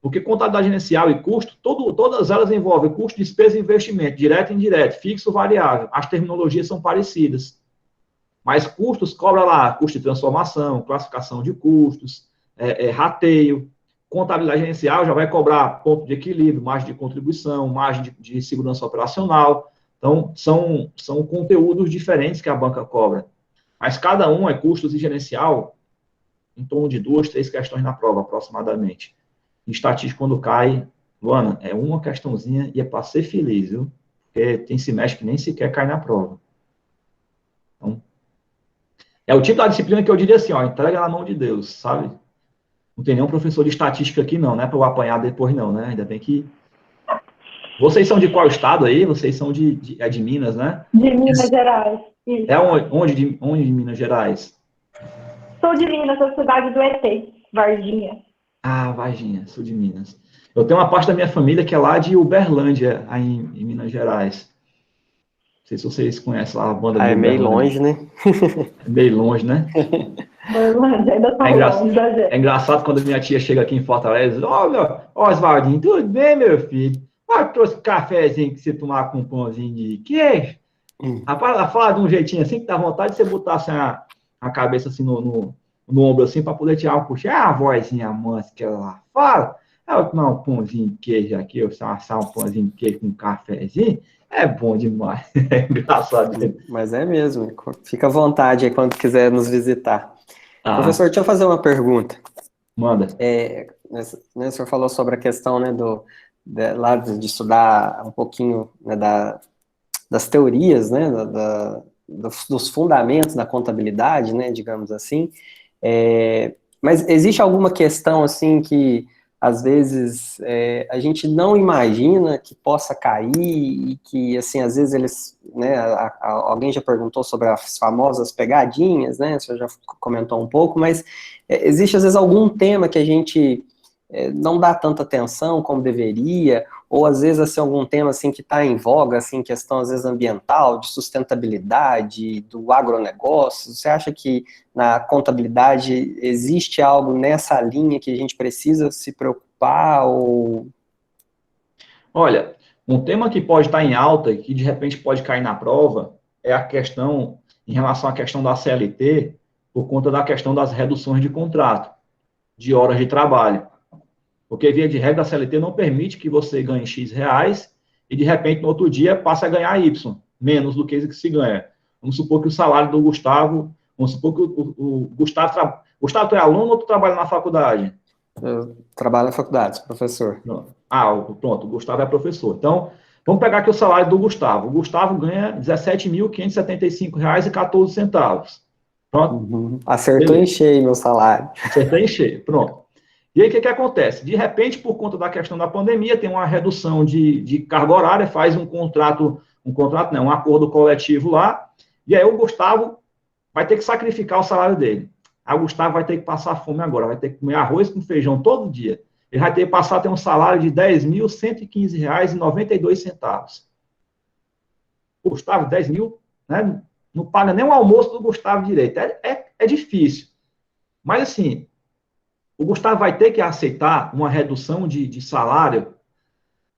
[SPEAKER 6] Porque contabilidade gerencial e custo, todas elas envolvem custo, despesa e investimento, direto e indireto, fixo, variável. As terminologias são parecidas. Mas custos cobra lá custo de transformação, classificação de custos, rateio. Contabilidade gerencial já vai cobrar ponto de equilíbrio, margem de contribuição, margem de segurança operacional. Então, são conteúdos diferentes que a banca cobra. Mas cada um é custos e gerencial em torno de 2, 3 questões na prova, aproximadamente. Estatística, quando cai, Luana, é uma questãozinha e é para ser feliz, viu? Porque tem semestre que nem sequer cai na prova. Então, é o tipo da disciplina que eu diria assim, ó, entrega na mão de Deus, sabe? Não tem nenhum professor de estatística aqui, não, né? Para eu apanhar depois, não, né? Ainda bem que... Vocês são de qual estado aí? Vocês são de Minas, né?
[SPEAKER 9] De Minas Gerais. Isso.
[SPEAKER 6] É onde de Minas Gerais?
[SPEAKER 9] Sou de Minas, sou cidade do ET, Varginha.
[SPEAKER 6] Ah, Varginha, sul de Minas. Eu tenho uma parte da minha família que é lá de Uberlândia, aí em Minas Gerais. Não sei se vocês conhecem lá a banda de
[SPEAKER 5] é meio longe, né?
[SPEAKER 6] É meio longe, né?
[SPEAKER 9] Uberlândia, ainda tá longe da gente.
[SPEAKER 6] É engraçado quando minha tia chega aqui em Fortaleza, Oswaldinho, tudo bem, meu filho? Eu trouxe cafezinho que você tomar com um pãozinho de queijo. Rapaz, ela fala de um jeitinho assim que dá vontade de você botar assim, a cabeça assim no ombro assim para poder tirar um puxão. É a vozinha mansa que ela fala. Eu tomar um pãozinho de queijo aqui, eu assar um pãozinho de queijo com um cafezinho. É bom demais. É engraçado.
[SPEAKER 5] Mas é mesmo. Fica à vontade aí quando quiser nos visitar. Professor, deixa eu fazer uma pergunta.
[SPEAKER 6] Manda.
[SPEAKER 5] O senhor falou sobre a questão, né, lá de estudar um pouquinho, né, das teorias, né, dos fundamentos da contabilidade, né, digamos assim. Mas existe alguma questão, assim, que às vezes a gente não imagina que possa cair e que, assim, às vezes eles, né, alguém já perguntou sobre as famosas pegadinhas, né, o senhor já comentou um pouco, mas existe às vezes algum tema que a gente não dá tanta atenção como deveria, ou às vezes assim, algum tema assim, que está em voga, assim, questão às vezes ambiental, de sustentabilidade, do agronegócio. Você acha que na contabilidade existe algo nessa linha que a gente precisa se preocupar? Ou...
[SPEAKER 6] Olha, um tema que pode estar em alta e que de repente pode cair na prova é a questão, em relação à questão da CLT, por conta da questão das reduções de contrato, de horas de trabalho. Porque, via de regra, a CLT não permite que você ganhe X reais e, de repente, no outro dia, passe a ganhar Y, menos do que se ganha. Vamos supor que o salário do Gustavo... Vamos supor que o Gustavo... Gustavo, tu é aluno ou tu trabalha na faculdade?
[SPEAKER 5] Eu trabalho na faculdade, professor.
[SPEAKER 6] Pronto, o Gustavo é professor. Então, vamos pegar aqui o salário do Gustavo. O Gustavo ganha R$ 17.575,14. Pronto.
[SPEAKER 5] Acertou em cheio meu salário.
[SPEAKER 6] Acertou em cheio, pronto. E aí, o que acontece? De repente, por conta da questão da pandemia, tem uma redução de carga horária, faz um acordo coletivo lá, e aí o Gustavo vai ter que sacrificar o salário dele. Aí o Gustavo vai ter que passar fome agora, vai ter que comer arroz com feijão todo dia. Ele vai ter que passar a ter um salário de R$ 10.115,92. O Gustavo, 10 mil, né? Não paga nem o almoço do Gustavo direito. É difícil. Mas, assim, o Gustavo vai ter que aceitar uma redução de salário,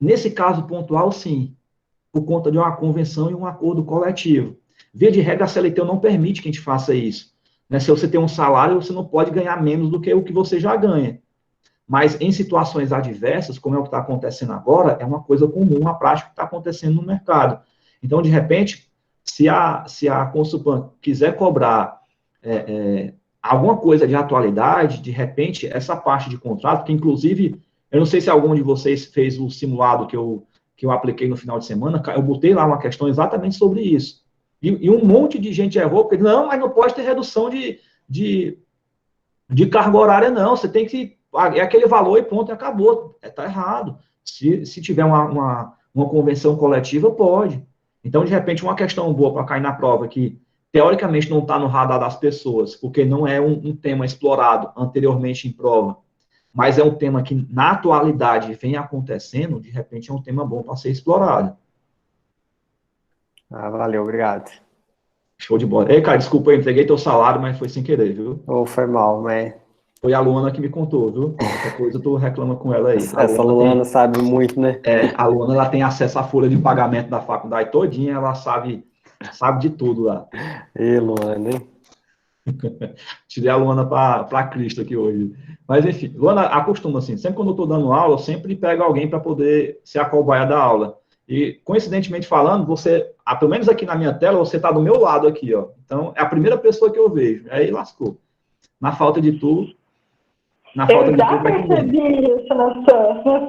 [SPEAKER 6] nesse caso pontual, sim, por conta de uma convenção e um acordo coletivo. Via de regra, a CLT não permite que a gente faça isso. Né? Se você tem um salário, você não pode ganhar menos do que o que você já ganha. Mas em situações adversas, como é o que está acontecendo agora, é uma coisa comum, uma prática que está acontecendo no mercado. Então, de repente, se a Consulpan quiser cobrar alguma coisa de atualidade, de repente, essa parte de contrato, que inclusive, eu não sei se algum de vocês fez o simulado que eu apliquei no final de semana, eu botei lá uma questão exatamente sobre isso. E um monte de gente errou, porque não, mas não pode ter redução de carga horária, não, você tem que, é aquele valor e ponto, e acabou, está errado. Se tiver uma convenção coletiva, pode. Então, de repente, uma questão boa para cair na prova, que teoricamente não está no radar das pessoas, porque não é um tema explorado anteriormente em prova, mas é um tema que, na atualidade, vem acontecendo, de repente é um tema bom para ser explorado.
[SPEAKER 5] Valeu, obrigado.
[SPEAKER 6] Show de bola. Ei, cara, desculpa, eu entreguei teu salário, mas foi sem querer, viu?
[SPEAKER 5] Foi mal, mas...
[SPEAKER 6] Foi a Luana que me contou, viu? Qualquer coisa tu reclama com ela aí.
[SPEAKER 5] Essa Luana sabe muito, né?
[SPEAKER 6] A Luana, ela tem acesso à folha de pagamento da faculdade todinha, ela sabe de tudo lá.
[SPEAKER 5] Ei, Luana, hein?
[SPEAKER 6] Tirei a Luana para Cristo aqui hoje. Mas, enfim, Luana acostuma assim, sempre quando eu estou dando aula, eu sempre pego alguém para poder ser a cobaia da aula. E, coincidentemente falando, você, pelo menos aqui na minha tela, você está do meu lado aqui, ó. Então, é a primeira pessoa que eu vejo. Aí lascou. Na falta de tu,
[SPEAKER 9] eu já percebi isso nas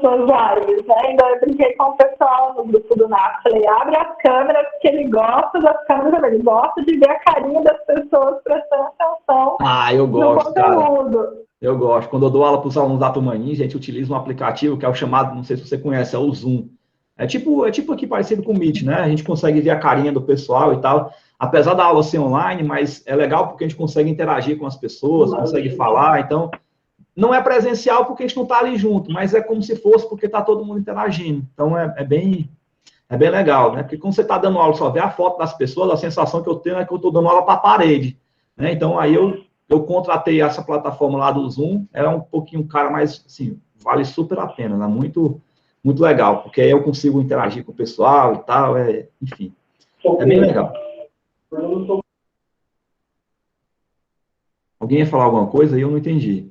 [SPEAKER 9] suas lives, né? Ainda eu brinquei com o pessoal no grupo do NAF. Falei, abre as câmeras, porque ele gosta das câmeras, ele gosta de ver a carinha das pessoas prestando atenção
[SPEAKER 6] eu gosto,
[SPEAKER 9] no conteúdo.
[SPEAKER 6] Cara. Eu gosto. Quando eu dou aula para os alunos da Turmanin, a gente utiliza um aplicativo que é o chamado, não sei se você conhece, é o Zoom. É tipo aqui parecido com o Meet, né? A gente consegue ver a carinha do pessoal e tal. Apesar da aula ser online, mas é legal porque a gente consegue interagir com as pessoas, consegue falar, então... Não é presencial porque a gente não está ali junto, mas é como se fosse porque está todo mundo interagindo. Então, é bem legal, né? Porque quando você está dando aula, só vê a foto das pessoas, a sensação que eu tenho é que eu estou dando aula para a parede. Né? Então, aí eu contratei essa plataforma lá do Zoom, era um pouquinho cara, mas, assim, vale super a pena, né? Muito, muito legal, porque aí eu consigo interagir com o pessoal e tal, enfim, é bem legal. Alguém ia falar alguma coisa aí? Eu não entendi.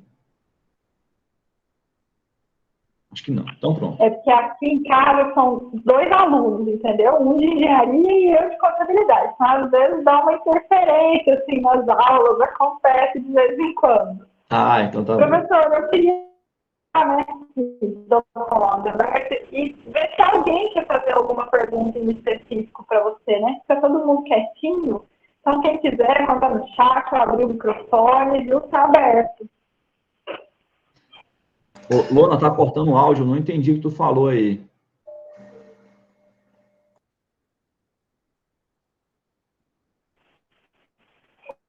[SPEAKER 6] Acho que não. Então, pronto.
[SPEAKER 9] É porque aqui em casa são 2 alunos, entendeu? Um de engenharia e eu de contabilidade. Então, às vezes, dá uma interferência, assim, nas aulas, acontece de vez em quando.
[SPEAKER 6] Então tá
[SPEAKER 9] Professor, eu queria, né, e ver se alguém quer fazer alguma pergunta em específico para você, né? Fica todo mundo quietinho. Então, quem quiser, mandar no chat, abrir o microfone, viu? Tá aberto.
[SPEAKER 6] Luana, tá cortando o áudio, não entendi o que tu falou aí.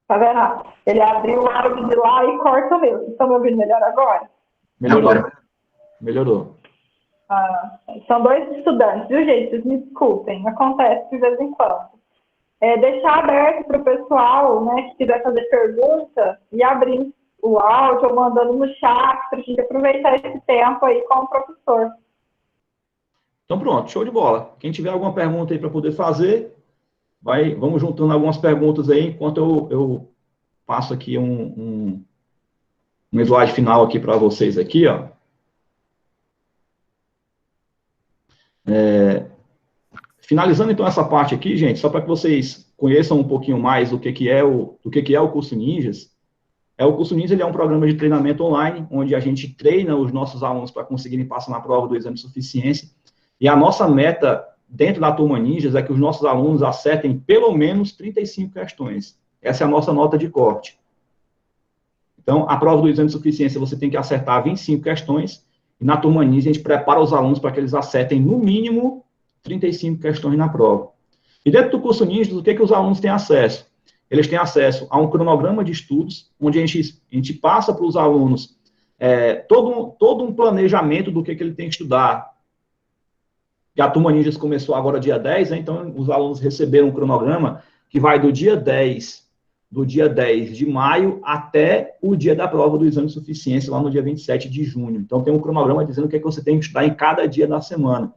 [SPEAKER 9] Tá vendo? Ele abriu o áudio de lá e corta o meu. Vocês estão me ouvindo melhor agora?
[SPEAKER 6] Melhorou.
[SPEAKER 9] São 2 estudantes, viu, gente? Vocês me desculpem, acontece de vez em quando. Deixar aberto para o pessoal, né, que quiser fazer pergunta e abrir o áudio ou mandando no chat para a gente aproveitar esse tempo aí com o professor.
[SPEAKER 6] Então pronto, show de bola. Quem tiver alguma pergunta aí para poder fazer, vamos juntando algumas perguntas aí, enquanto eu passo aqui um slide final aqui para vocês aqui, ó. Finalizando então essa parte aqui, gente, só para que vocês conheçam um pouquinho mais do que é o curso Ninjas. O curso Ninja ele é um programa de treinamento online, onde a gente treina os nossos alunos para conseguirem passar na prova do exame de suficiência. E a nossa meta dentro da turma Ninjas é que os nossos alunos acertem pelo menos 35 questões. Essa é a nossa nota de corte. Então, a prova do exame de suficiência, você tem que acertar 25 questões, e na turma Ninja, a gente prepara os alunos para que eles acertem, no mínimo, 35 questões na prova. E dentro do curso Ninja, o que os alunos têm acesso? Eles têm acesso a um cronograma de estudos, onde a gente passa para os alunos todo um planejamento do que ele tem que estudar. E a turma Ninjas começou agora dia 10, né? Então os alunos receberam um cronograma que vai do dia 10 de maio até o dia da prova do exame de suficiência, lá no dia 27 de junho. Então tem um cronograma dizendo o que você tem que estudar em cada dia da semana.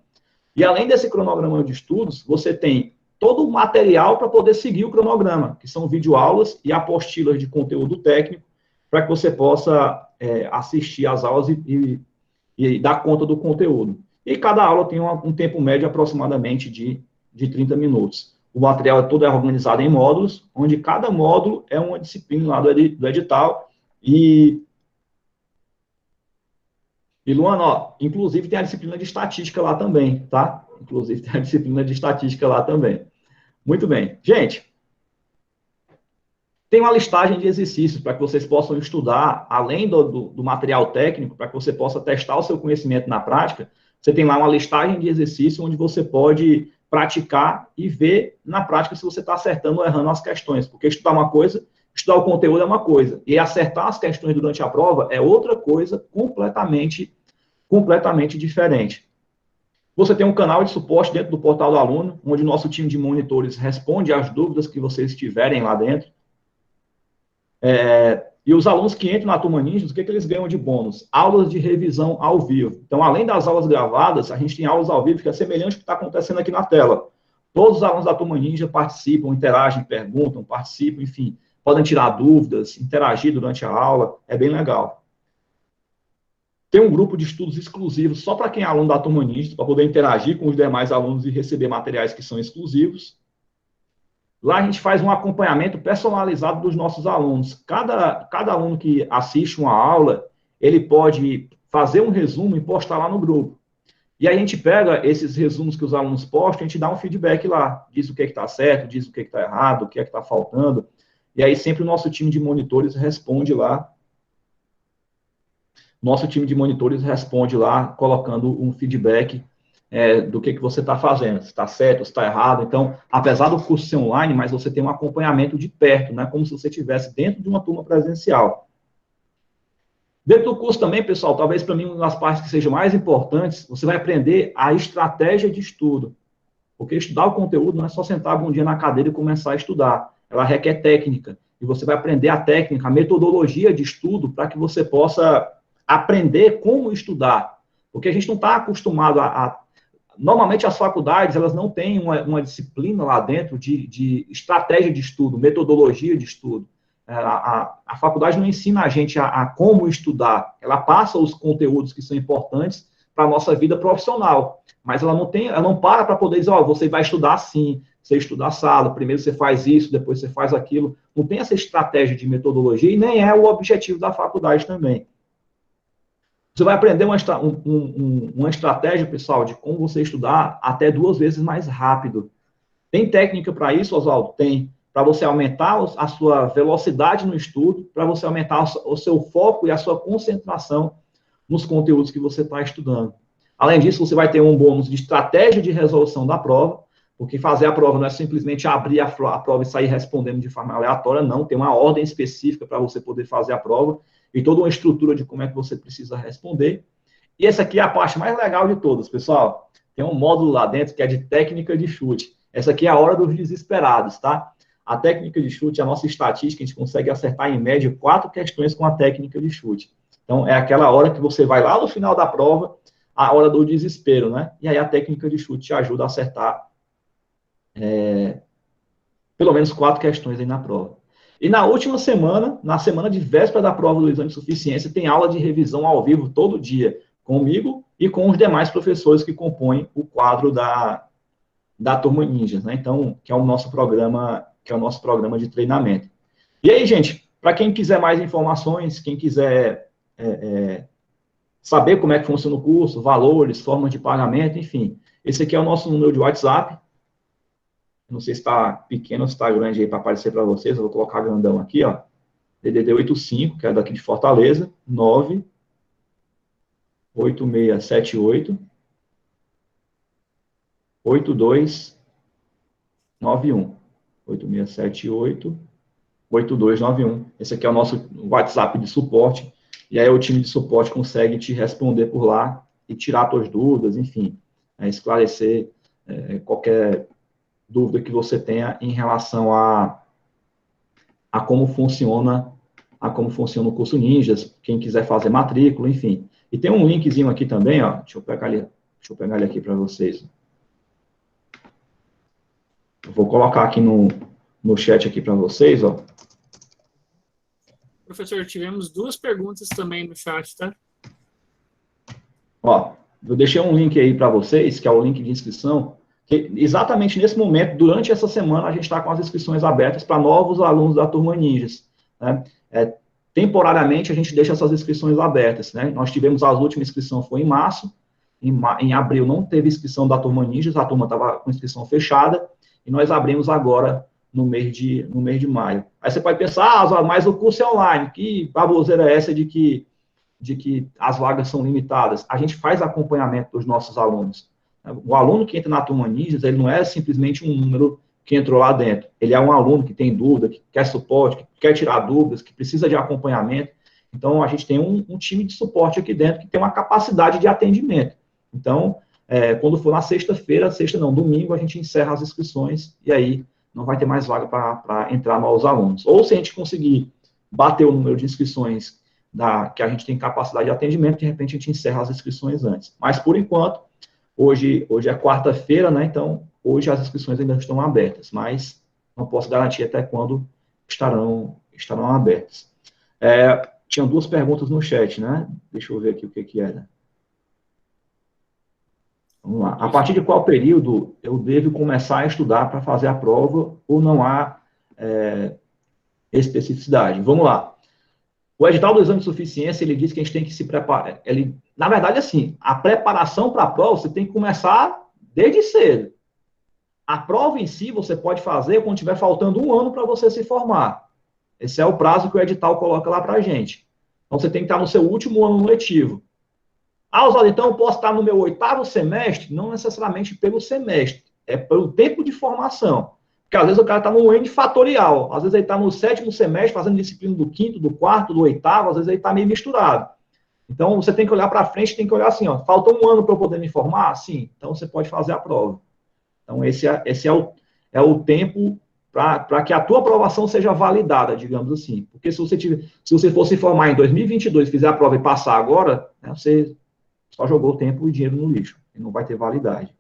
[SPEAKER 6] E além desse cronograma de estudos, você tem todo o material para poder seguir o cronograma, que são videoaulas e apostilas de conteúdo técnico, para que você possa assistir às aulas e dar conta do conteúdo. E cada aula tem um tempo médio aproximadamente de 30 minutos. O material todo é organizado em módulos, onde cada módulo é uma disciplina lá do edital. E Luana, ó, inclusive tem a disciplina de estatística lá também, tá? Inclusive tem a disciplina de estatística lá também. Muito bem. Gente, tem uma listagem de exercícios para que vocês possam estudar, além do material técnico, para que você possa testar o seu conhecimento na prática. Você tem lá uma listagem de exercícios onde você pode praticar e ver na prática se você está acertando ou errando as questões. Porque estudar uma coisa, estudar o conteúdo é uma coisa. E acertar as questões durante a prova é outra coisa completamente diferente. Você tem um canal de suporte dentro do portal do aluno, onde o nosso time de monitores responde às dúvidas que vocês tiverem lá dentro. E os alunos que entram na turma Ninja, o que eles ganham de bônus? Aulas de revisão ao vivo. Então, além das aulas gravadas, a gente tem aulas ao vivo que é semelhante ao que está acontecendo aqui na tela. Todos os alunos da turma Ninja participam, interagem, perguntam, participam, enfim, podem tirar dúvidas, interagir durante a aula, é bem legal. Tem um grupo de estudos exclusivos só para quem é aluno da turma Ninja, para poder interagir com os demais alunos e receber materiais que são exclusivos. Lá a gente faz um acompanhamento personalizado dos nossos alunos. Cada aluno que assiste uma aula, ele pode fazer um resumo e postar lá no grupo. E aí a gente pega esses resumos que os alunos postam, a gente dá um feedback lá. Diz o que está certo, diz o que está errado, o que está faltando. E aí sempre o nosso time de monitores responde lá. Nosso time de monitores responde lá, colocando um feedback do que você está fazendo, se está certo, se está errado. Então, apesar do curso ser online, mas você tem um acompanhamento de perto, né? Como se você estivesse dentro de uma turma presencial. Dentro do curso também, pessoal, talvez para mim uma das partes que sejam mais importantes, você vai aprender a estratégia de estudo. Porque estudar o conteúdo não é só sentar um dia na cadeira e começar a estudar. Ela requer técnica. E você vai aprender a técnica, a metodologia de estudo, para que você possa aprender como estudar. Porque a gente não está acostumado Normalmente, as faculdades, elas não têm uma disciplina lá dentro de estratégia de estudo, metodologia de estudo. A faculdade não ensina a gente a como estudar. Ela passa os conteúdos que são importantes para a nossa vida profissional. Mas ela não para poder dizer, você vai estudar assim, você estuda assado, primeiro você faz isso, depois você faz aquilo. Não tem essa estratégia de metodologia e nem é o objetivo da faculdade também. Você vai aprender uma estratégia, pessoal, de como você estudar até 2 vezes mais rápido. Tem técnica para isso, Oswaldo? Tem. Para você aumentar a sua velocidade no estudo, para você aumentar o seu foco e a sua concentração nos conteúdos que você está estudando. Além disso, você vai ter um bônus de estratégia de resolução da prova, porque fazer a prova não é simplesmente abrir a prova e sair respondendo de forma aleatória, não. Tem uma ordem específica para você poder fazer a prova e toda uma estrutura de como é que você precisa responder. E essa aqui é a parte mais legal de todas, pessoal. Tem um módulo lá dentro que é de técnica de chute. Essa aqui é a hora dos desesperados, tá? A técnica de chute, a nossa estatística, a gente consegue acertar em média 4 questões com a técnica de chute. Então, é aquela hora que você vai lá no final da prova, a hora do desespero, né? E aí a técnica de chute te ajuda a acertar pelo menos 4 questões aí na prova. E na última semana, na semana de véspera da prova do exame de suficiência, tem aula de revisão ao vivo todo dia, comigo e com os demais professores que compõem o quadro da Turma Ninjas, né? Então, que é o nosso programa de treinamento. E aí, gente, para quem quiser mais informações, quem quiser saber como é que funciona o curso, valores, formas de pagamento, enfim, esse aqui é o nosso número de WhatsApp. Não sei se está pequeno ou se está grande aí para aparecer para vocês. Eu vou colocar grandão aqui, ó. DDD 85, que é daqui de Fortaleza, 98678 8291. 8678 8291. Esse aqui é o nosso WhatsApp de suporte, e aí o time de suporte consegue te responder por lá e tirar suas dúvidas, enfim, esclarecer qualquer dúvida que você tenha em relação a como funciona o curso Ninjas, quem quiser fazer matrícula, enfim. E tem um linkzinho aqui também, ó, deixa eu pegar ele aqui para vocês. Eu vou colocar aqui no chat aqui para vocês, ó.
[SPEAKER 7] Professor, tivemos 2 perguntas também no chat, tá?
[SPEAKER 6] Ó, eu deixei um link aí para vocês, que é o link de inscrição, que exatamente nesse momento, durante essa semana, a gente está com as inscrições abertas para novos alunos da Turma Ninjas, né? Temporariamente, a gente deixa essas inscrições abertas, né? Nós tivemos as últimas inscrições, foi em março, em abril não teve inscrição da Turma Ninjas, a turma estava com inscrição fechada, e nós abrimos agora no mês de maio. Aí você pode pensar, mas o curso é online, que baboseira é essa de que as vagas são limitadas? A gente faz acompanhamento dos nossos alunos. O aluno que entra na Turma Ninjas, ele não é simplesmente um número que entrou lá dentro. Ele é um aluno que tem dúvida, que quer suporte, que quer tirar dúvidas, que precisa de acompanhamento. Então, a gente tem um time de suporte aqui dentro que tem uma capacidade de atendimento. Então, quando for na domingo, a gente encerra as inscrições e aí não vai ter mais vaga para entrar novos alunos. Ou se a gente conseguir bater o número de inscrições que a gente tem capacidade de atendimento, de repente a gente encerra as inscrições antes. Mas, por enquanto, hoje é quarta-feira, né? Então, hoje as inscrições ainda estão abertas, mas não posso garantir até quando estarão abertas. Tinham 2 perguntas no chat, né? Deixa eu ver aqui o que era. Vamos lá. A partir de qual período eu devo começar a estudar para fazer a prova ou não há especificidade? Vamos lá. O edital do exame de suficiência, ele diz que a gente tem que se preparar. Na verdade, assim, a preparação para a prova você tem que começar desde cedo. A prova em si você pode fazer quando estiver faltando 1 ano para você se formar. Esse é o prazo que o edital coloca lá para a gente. Então, você tem que estar no seu último ano letivo. Oswaldo, então eu posso estar no meu 8º semestre? Não necessariamente pelo semestre, é pelo tempo de formação. Porque às vezes o cara está no N fatorial, às vezes ele está no 7º semestre, fazendo disciplina do 5º, do 4º, do 8º, às vezes ele está meio misturado. Então, você tem que olhar para frente, tem que olhar assim, ó, falta 1 ano para eu poder me formar? Sim, então você pode fazer a prova. Então, esse é o tempo para que a tua aprovação seja validada, digamos assim. Porque se você for se formar em 2022, fizer a prova e passar agora, né, você só jogou tempo e dinheiro no lixo, e não vai ter validade.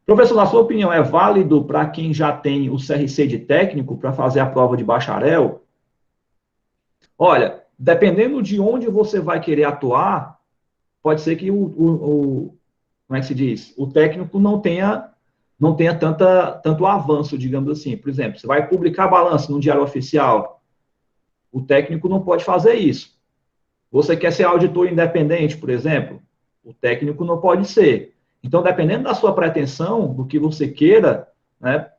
[SPEAKER 6] Professor, na sua opinião, é válido para quem já tem o CRC de técnico para fazer a prova de bacharel? Olha, dependendo de onde você vai querer atuar, pode ser que como é que se diz? O técnico não tenha tanto avanço, digamos assim. Por exemplo, você vai publicar balanço no Diário Oficial, o técnico não pode fazer isso. Você quer ser auditor independente, por exemplo, o técnico não pode ser. Então, dependendo da sua pretensão, do que você queira, né,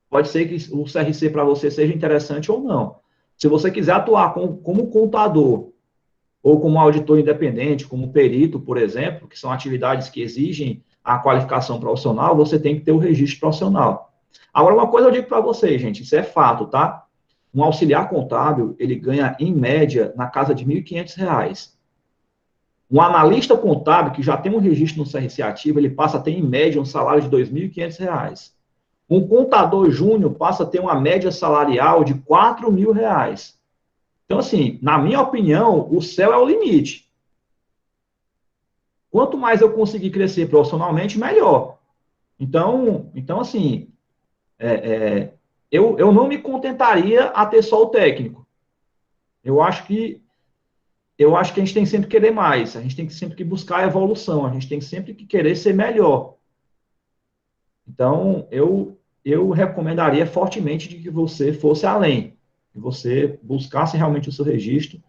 [SPEAKER 6] pode ser que o CRC para você seja interessante ou não. Se você quiser atuar como contador, ou como auditor independente, como perito, por exemplo, que são atividades que exigem a qualificação profissional, você tem que ter o registro profissional. Agora, uma coisa eu digo para vocês, gente, isso é fato, tá? Um auxiliar contábil, ele ganha, em média, na casa de R$ 1.500. Um analista contábil, que já tem um registro no CRC ativo, ele passa a ter, em média, um salário de R$ 2.500. Um contador júnior passa a ter uma média salarial de R$ 4.000. Então, assim, na minha opinião, o céu é o limite. Quanto mais eu conseguir crescer profissionalmente, melhor. Então assim, eu não me contentaria a ter só o técnico. Eu acho que a gente tem que sempre querer mais, a gente tem que sempre buscar a evolução, a gente tem sempre que querer ser melhor. Então, eu recomendaria fortemente de que você fosse além, que você buscasse realmente o seu registro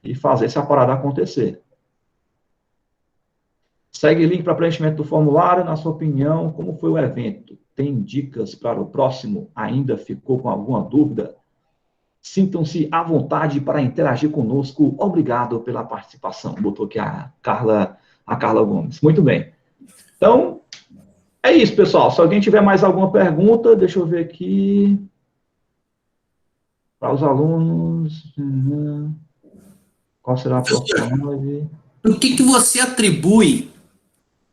[SPEAKER 6] e fazer essa parada acontecer. Segue link para preenchimento do formulário. Na sua opinião, como foi o evento? Tem dicas para o próximo? Ainda ficou com alguma dúvida? Sintam-se à vontade para interagir conosco. Obrigado pela participação. Botou aqui a Carla Gomes. Muito bem. Então, é isso, pessoal. Se alguém tiver mais alguma pergunta, deixa eu ver aqui. Para os alunos. Qual será a próxima live?
[SPEAKER 1] O que você atribui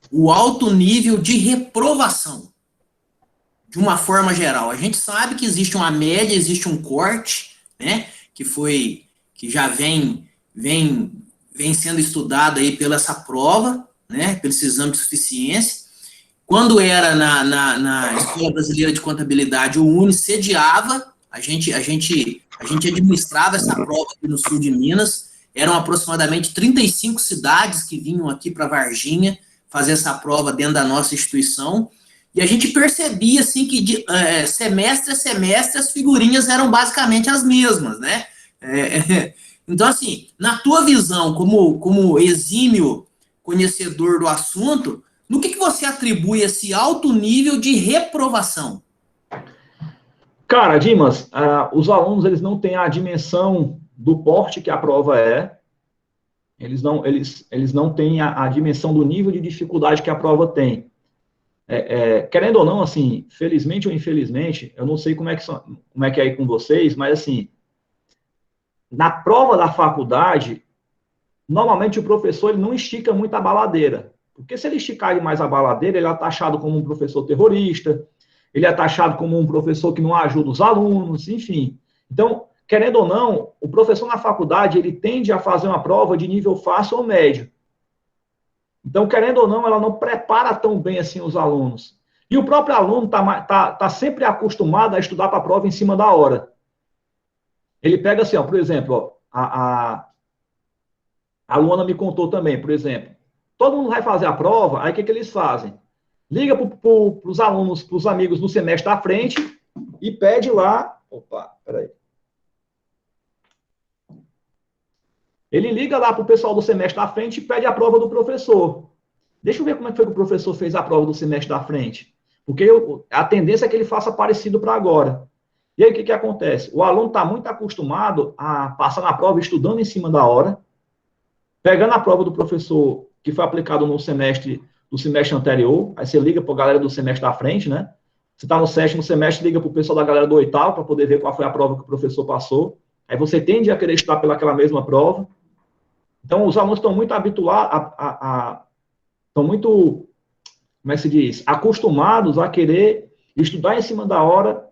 [SPEAKER 1] o alto nível de reprovação? De uma forma geral. A gente sabe que existe uma média, existe um corte, né? Que já vem sendo estudado aí pela essa prova, né? Pelo esse exame de suficiência. Quando era na Escola Brasileira de Contabilidade, o UNE sediava, a gente administrava essa prova aqui no sul de Minas, eram aproximadamente 35 cidades que vinham aqui para Varginha fazer essa prova dentro da nossa instituição, e a gente percebia, assim, que de semestre a semestre as figurinhas eram basicamente as mesmas, né? Então, assim, na tua visão, como exímio conhecedor do assunto, no que você atribui esse alto nível de reprovação?
[SPEAKER 6] Cara, Dimas, os alunos, eles não têm a dimensão do porte que a prova é, eles não têm a dimensão do nível de dificuldade que a prova tem. Querendo ou não, assim, felizmente ou infelizmente, eu não sei como é que é aí com vocês, mas, assim, na prova da faculdade, normalmente o professor ele não estica muito a baladeira, porque se ele esticar demais a baladeira, ele é taxado como um professor terrorista, ele é taxado como um professor que não ajuda os alunos, enfim. Então, querendo ou não, o professor na faculdade, ele tende a fazer uma prova de nível fácil ou médio. Então, querendo ou não, ela não prepara tão bem assim os alunos. E o próprio aluno tá sempre acostumado a estudar para a prova em cima da hora. Ele pega assim, ó, por exemplo, ó, a Luana me contou também, por exemplo, todo mundo vai fazer a prova, aí o que eles fazem? Liga para os alunos, para os amigos no semestre à frente e pede lá... Opa, peraí. Ele liga lá para o pessoal do semestre da frente e pede a prova do professor. Deixa eu ver como é que foi que o professor fez a prova do semestre da frente. Porque a tendência é que ele faça parecido para agora. E aí o que acontece? O aluno está muito acostumado a passar na prova estudando em cima da hora, pegando a prova do professor que foi aplicado no semestre anterior, aí você liga para a galera do semestre da frente, né? Você está no sétimo semestre, liga para o pessoal da galera do oitavo para poder ver qual foi a prova que o professor passou. Aí você tende a querer estudar pelaquela mesma prova. Então, os alunos estão muito habituados, estão muito, como é que se diz, acostumados a querer estudar em cima da hora,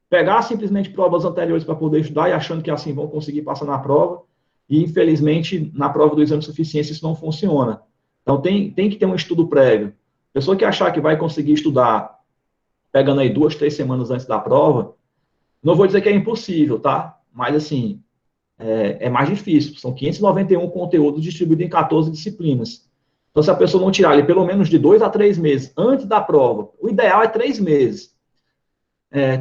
[SPEAKER 6] pegar simplesmente provas anteriores para poder estudar e achando que assim vão conseguir passar na prova. E, infelizmente, na prova do exame de suficiência isso não funciona. Então, tem que ter um estudo prévio. Pessoa que achar que vai conseguir estudar pegando aí 2, 3 semanas antes da prova, não vou dizer que é impossível, tá? Mas, assim, é mais difícil. São 591 conteúdos distribuídos em 14 disciplinas. Então, se a pessoa não tirar ali pelo menos de 2 a 3 meses antes da prova, o ideal é 3 meses.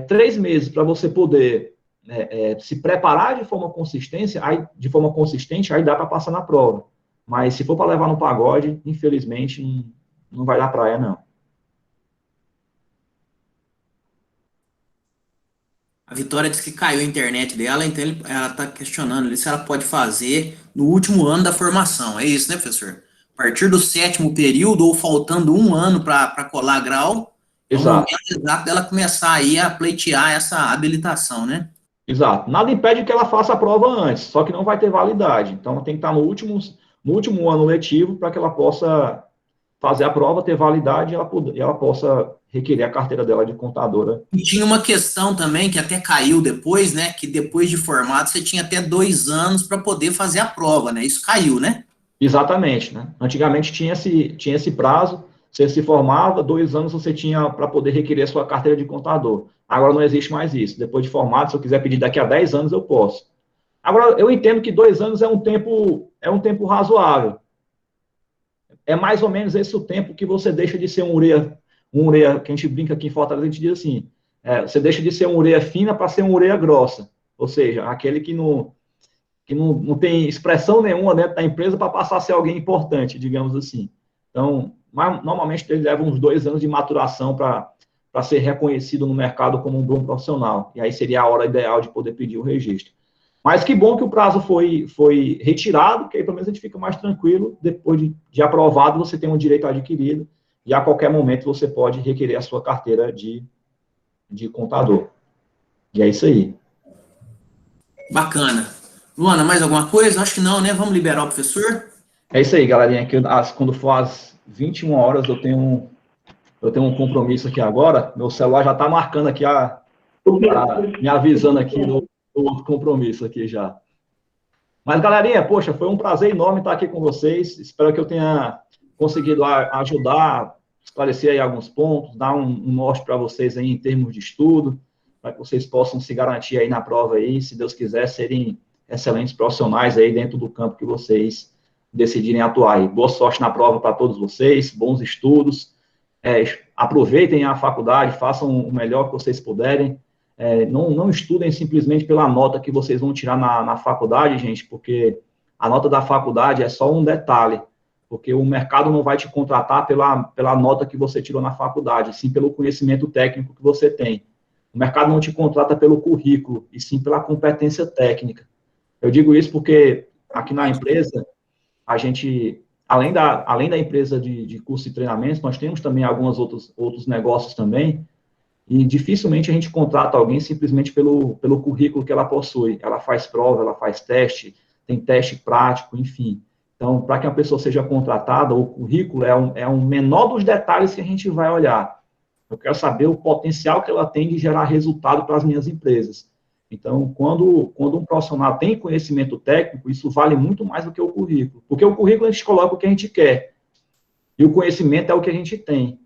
[SPEAKER 6] 3 meses para você poder se preparar de forma consistente, aí dá para passar na prova. Mas se for para levar no pagode, infelizmente, não vai dar praia, não.
[SPEAKER 1] A Vitória disse que caiu a internet dela, então ela está questionando ali se ela pode fazer no último ano da formação. É isso, né, professor? A partir do 7º período, ou faltando 1 ano para colar grau,
[SPEAKER 6] Exato.
[SPEAKER 1] É o momento exato dela começar aí a pleitear essa habilitação, né?
[SPEAKER 6] Exato. Nada impede que ela faça a prova antes, só que não vai ter validade. Então, tem que estar no último ano letivo para que ela possa fazer a prova, ter validade e ela possa requerer a carteira dela de contadora.
[SPEAKER 1] E tinha uma questão também, que até caiu depois, né? Que depois de formado, você tinha até 2 anos para poder fazer a prova, né? Isso caiu, né?
[SPEAKER 6] Exatamente, né? Antigamente tinha esse prazo, você se formava, 2 anos você tinha para poder requerer a sua carteira de contador. Agora não existe mais isso. Depois de formado, se eu quiser pedir daqui a 10 anos, eu posso. Agora, eu entendo que 2 anos é um tempo razoável. É mais ou menos esse o tempo que você deixa de ser um ureia, que a gente brinca aqui em Fortaleza, a gente diz assim, você deixa de ser um ureia fina para ser um ureia grossa. Ou seja, aquele que não tem expressão nenhuma dentro da empresa para passar a ser alguém importante, digamos assim. Então, normalmente ele leva uns 2 anos de maturação para ser reconhecido no mercado como um bom profissional. E aí seria a hora ideal de poder pedir o registro. Mas que bom que o prazo foi retirado, porque aí pelo menos a gente fica mais tranquilo, depois de aprovado, você tem um direito adquirido, e a qualquer momento você pode requerer a sua carteira de contador. E é isso aí.
[SPEAKER 1] Bacana. Luana, mais alguma coisa? Acho que não, né? Vamos liberar o professor?
[SPEAKER 6] É isso aí, galerinha. Que quando for às 21 horas, eu tenho um compromisso aqui agora. Meu celular já está marcando aqui, me avisando aqui do outro compromisso aqui já. Mas, galerinha, poxa, foi um prazer enorme estar aqui com vocês. Espero que eu tenha conseguido ajudar, esclarecer aí alguns pontos, dar um norte para vocês aí em termos de estudo, para que vocês possam se garantir aí na prova aí, se Deus quiser, serem excelentes profissionais aí dentro do campo que vocês decidirem atuar. E boa sorte na prova para todos vocês, bons estudos, aproveitem a faculdade, façam o melhor que vocês puderem, não estudem simplesmente pela nota que vocês vão tirar na faculdade, gente, porque a nota da faculdade é só um detalhe, porque o mercado não vai te contratar pela nota que você tirou na faculdade, sim pelo conhecimento técnico que você tem. O mercado não te contrata pelo currículo, e sim pela competência técnica. Eu digo isso porque aqui na empresa, a gente, além da empresa de curso e treinamentos, nós temos também alguns outros negócios também, e dificilmente a gente contrata alguém simplesmente pelo currículo que ela possui. Ela faz prova, ela faz teste, tem teste prático, enfim. Então, para que a pessoa seja contratada, o currículo é um menor dos detalhes que a gente vai olhar. Eu quero saber o potencial que ela tem de gerar resultado para as minhas empresas. Então, quando um profissional tem conhecimento técnico, isso vale muito mais do que o currículo. Porque o currículo a gente coloca o que a gente quer. E o conhecimento é o que a gente tem.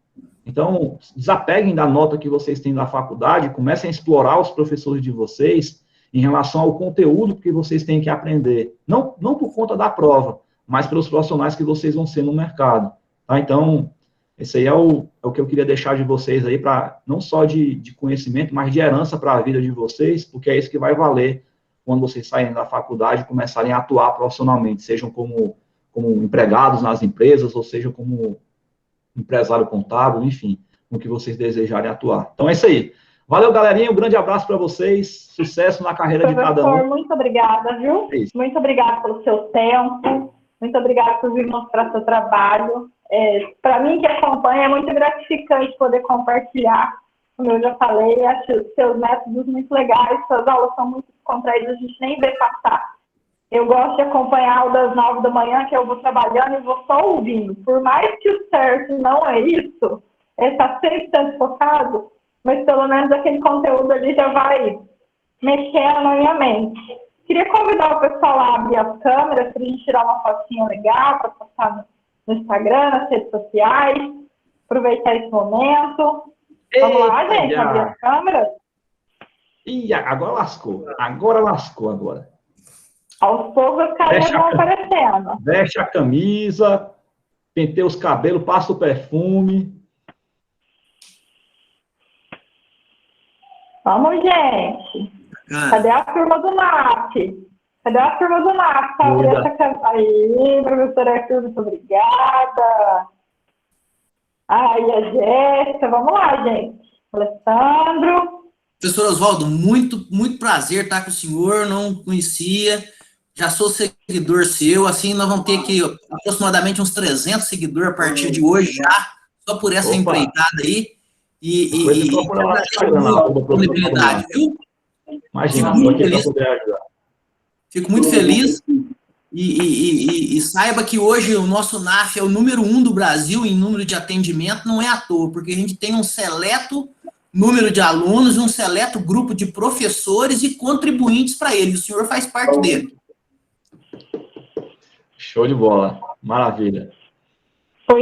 [SPEAKER 6] Então, desapeguem da nota que vocês têm na faculdade, comecem a explorar os professores de vocês em relação ao conteúdo que vocês têm que aprender. Não por conta da prova, mas pelos profissionais que vocês vão ser no mercado. Tá? Então, esse aí é o que eu queria deixar de vocês aí, não só de conhecimento, mas de herança para a vida de vocês, porque é isso que vai valer quando vocês saírem da faculdade e começarem a atuar profissionalmente, sejam como empregados nas empresas, ou sejam como empresário contábil, enfim, no que vocês desejarem atuar. Então é isso aí. Valeu, galerinha, um grande abraço para vocês, sucesso na carreira de cada um.
[SPEAKER 9] Muito obrigada, viu? Muito obrigada pelo seu tempo, muito obrigada por vir mostrar seu trabalho. Para mim que acompanha, é muito gratificante poder compartilhar, como eu já falei, acho os seus métodos muito legais, suas aulas são muito contraídas, a gente nem vê passar. Eu gosto de acompanhar o das 9 da manhã, que eu vou trabalhando e vou só ouvindo. Por mais que o certo não é isso, está 100% focado, mas pelo menos aquele conteúdo ali já vai mexendo na minha mente. Queria convidar o pessoal a abrir as câmeras para a gente tirar uma fotinha legal para postar no Instagram, nas redes sociais. Aproveitar esse momento. Vamos lá, gente, abrir as câmeras.
[SPEAKER 6] Ih, agora lascou. Agora.
[SPEAKER 9] Aos poucos as carinhas vão aparecendo.
[SPEAKER 6] Veste a camisa, penteia os cabelos, passa o perfume.
[SPEAKER 9] Vamos, gente. Cadê a turma do NAP? Aí, professora Arthur, muito obrigada. Aí, a Jéssica. Vamos lá, gente. Alessandro.
[SPEAKER 1] Professor Oswaldo, muito prazer estar com o senhor, não conhecia, já sou seguidor seu, assim, nós vamos ter aqui aproximadamente uns 300 seguidores a partir de hoje já, só por essa empreitada aí, e disponibilidade, viu?
[SPEAKER 6] Imagina,
[SPEAKER 1] fico muito feliz, e saiba que hoje o nosso NAF é o número 1 do Brasil em número de atendimento, não é à toa, porque a gente tem um seleto número de alunos, um seleto grupo de professores e contribuintes para ele. O senhor faz parte dele.
[SPEAKER 6] Show de bola. Maravilha.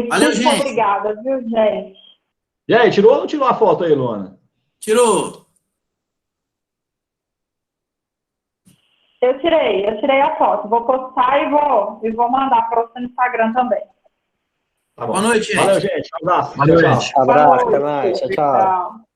[SPEAKER 1] Valeu, gente.
[SPEAKER 9] Obrigada, viu, gente?
[SPEAKER 6] E aí, tirou ou não tirou a foto aí, Luana?
[SPEAKER 1] Tirou.
[SPEAKER 9] Eu tirei a foto. Vou postar e vou mandar para você no Instagram também.
[SPEAKER 6] Tá bom.
[SPEAKER 1] Boa noite, gente.
[SPEAKER 6] Valeu, gente. Um abraço.
[SPEAKER 5] Valeu, gente.
[SPEAKER 9] Abraço, até mais.
[SPEAKER 5] Tchau.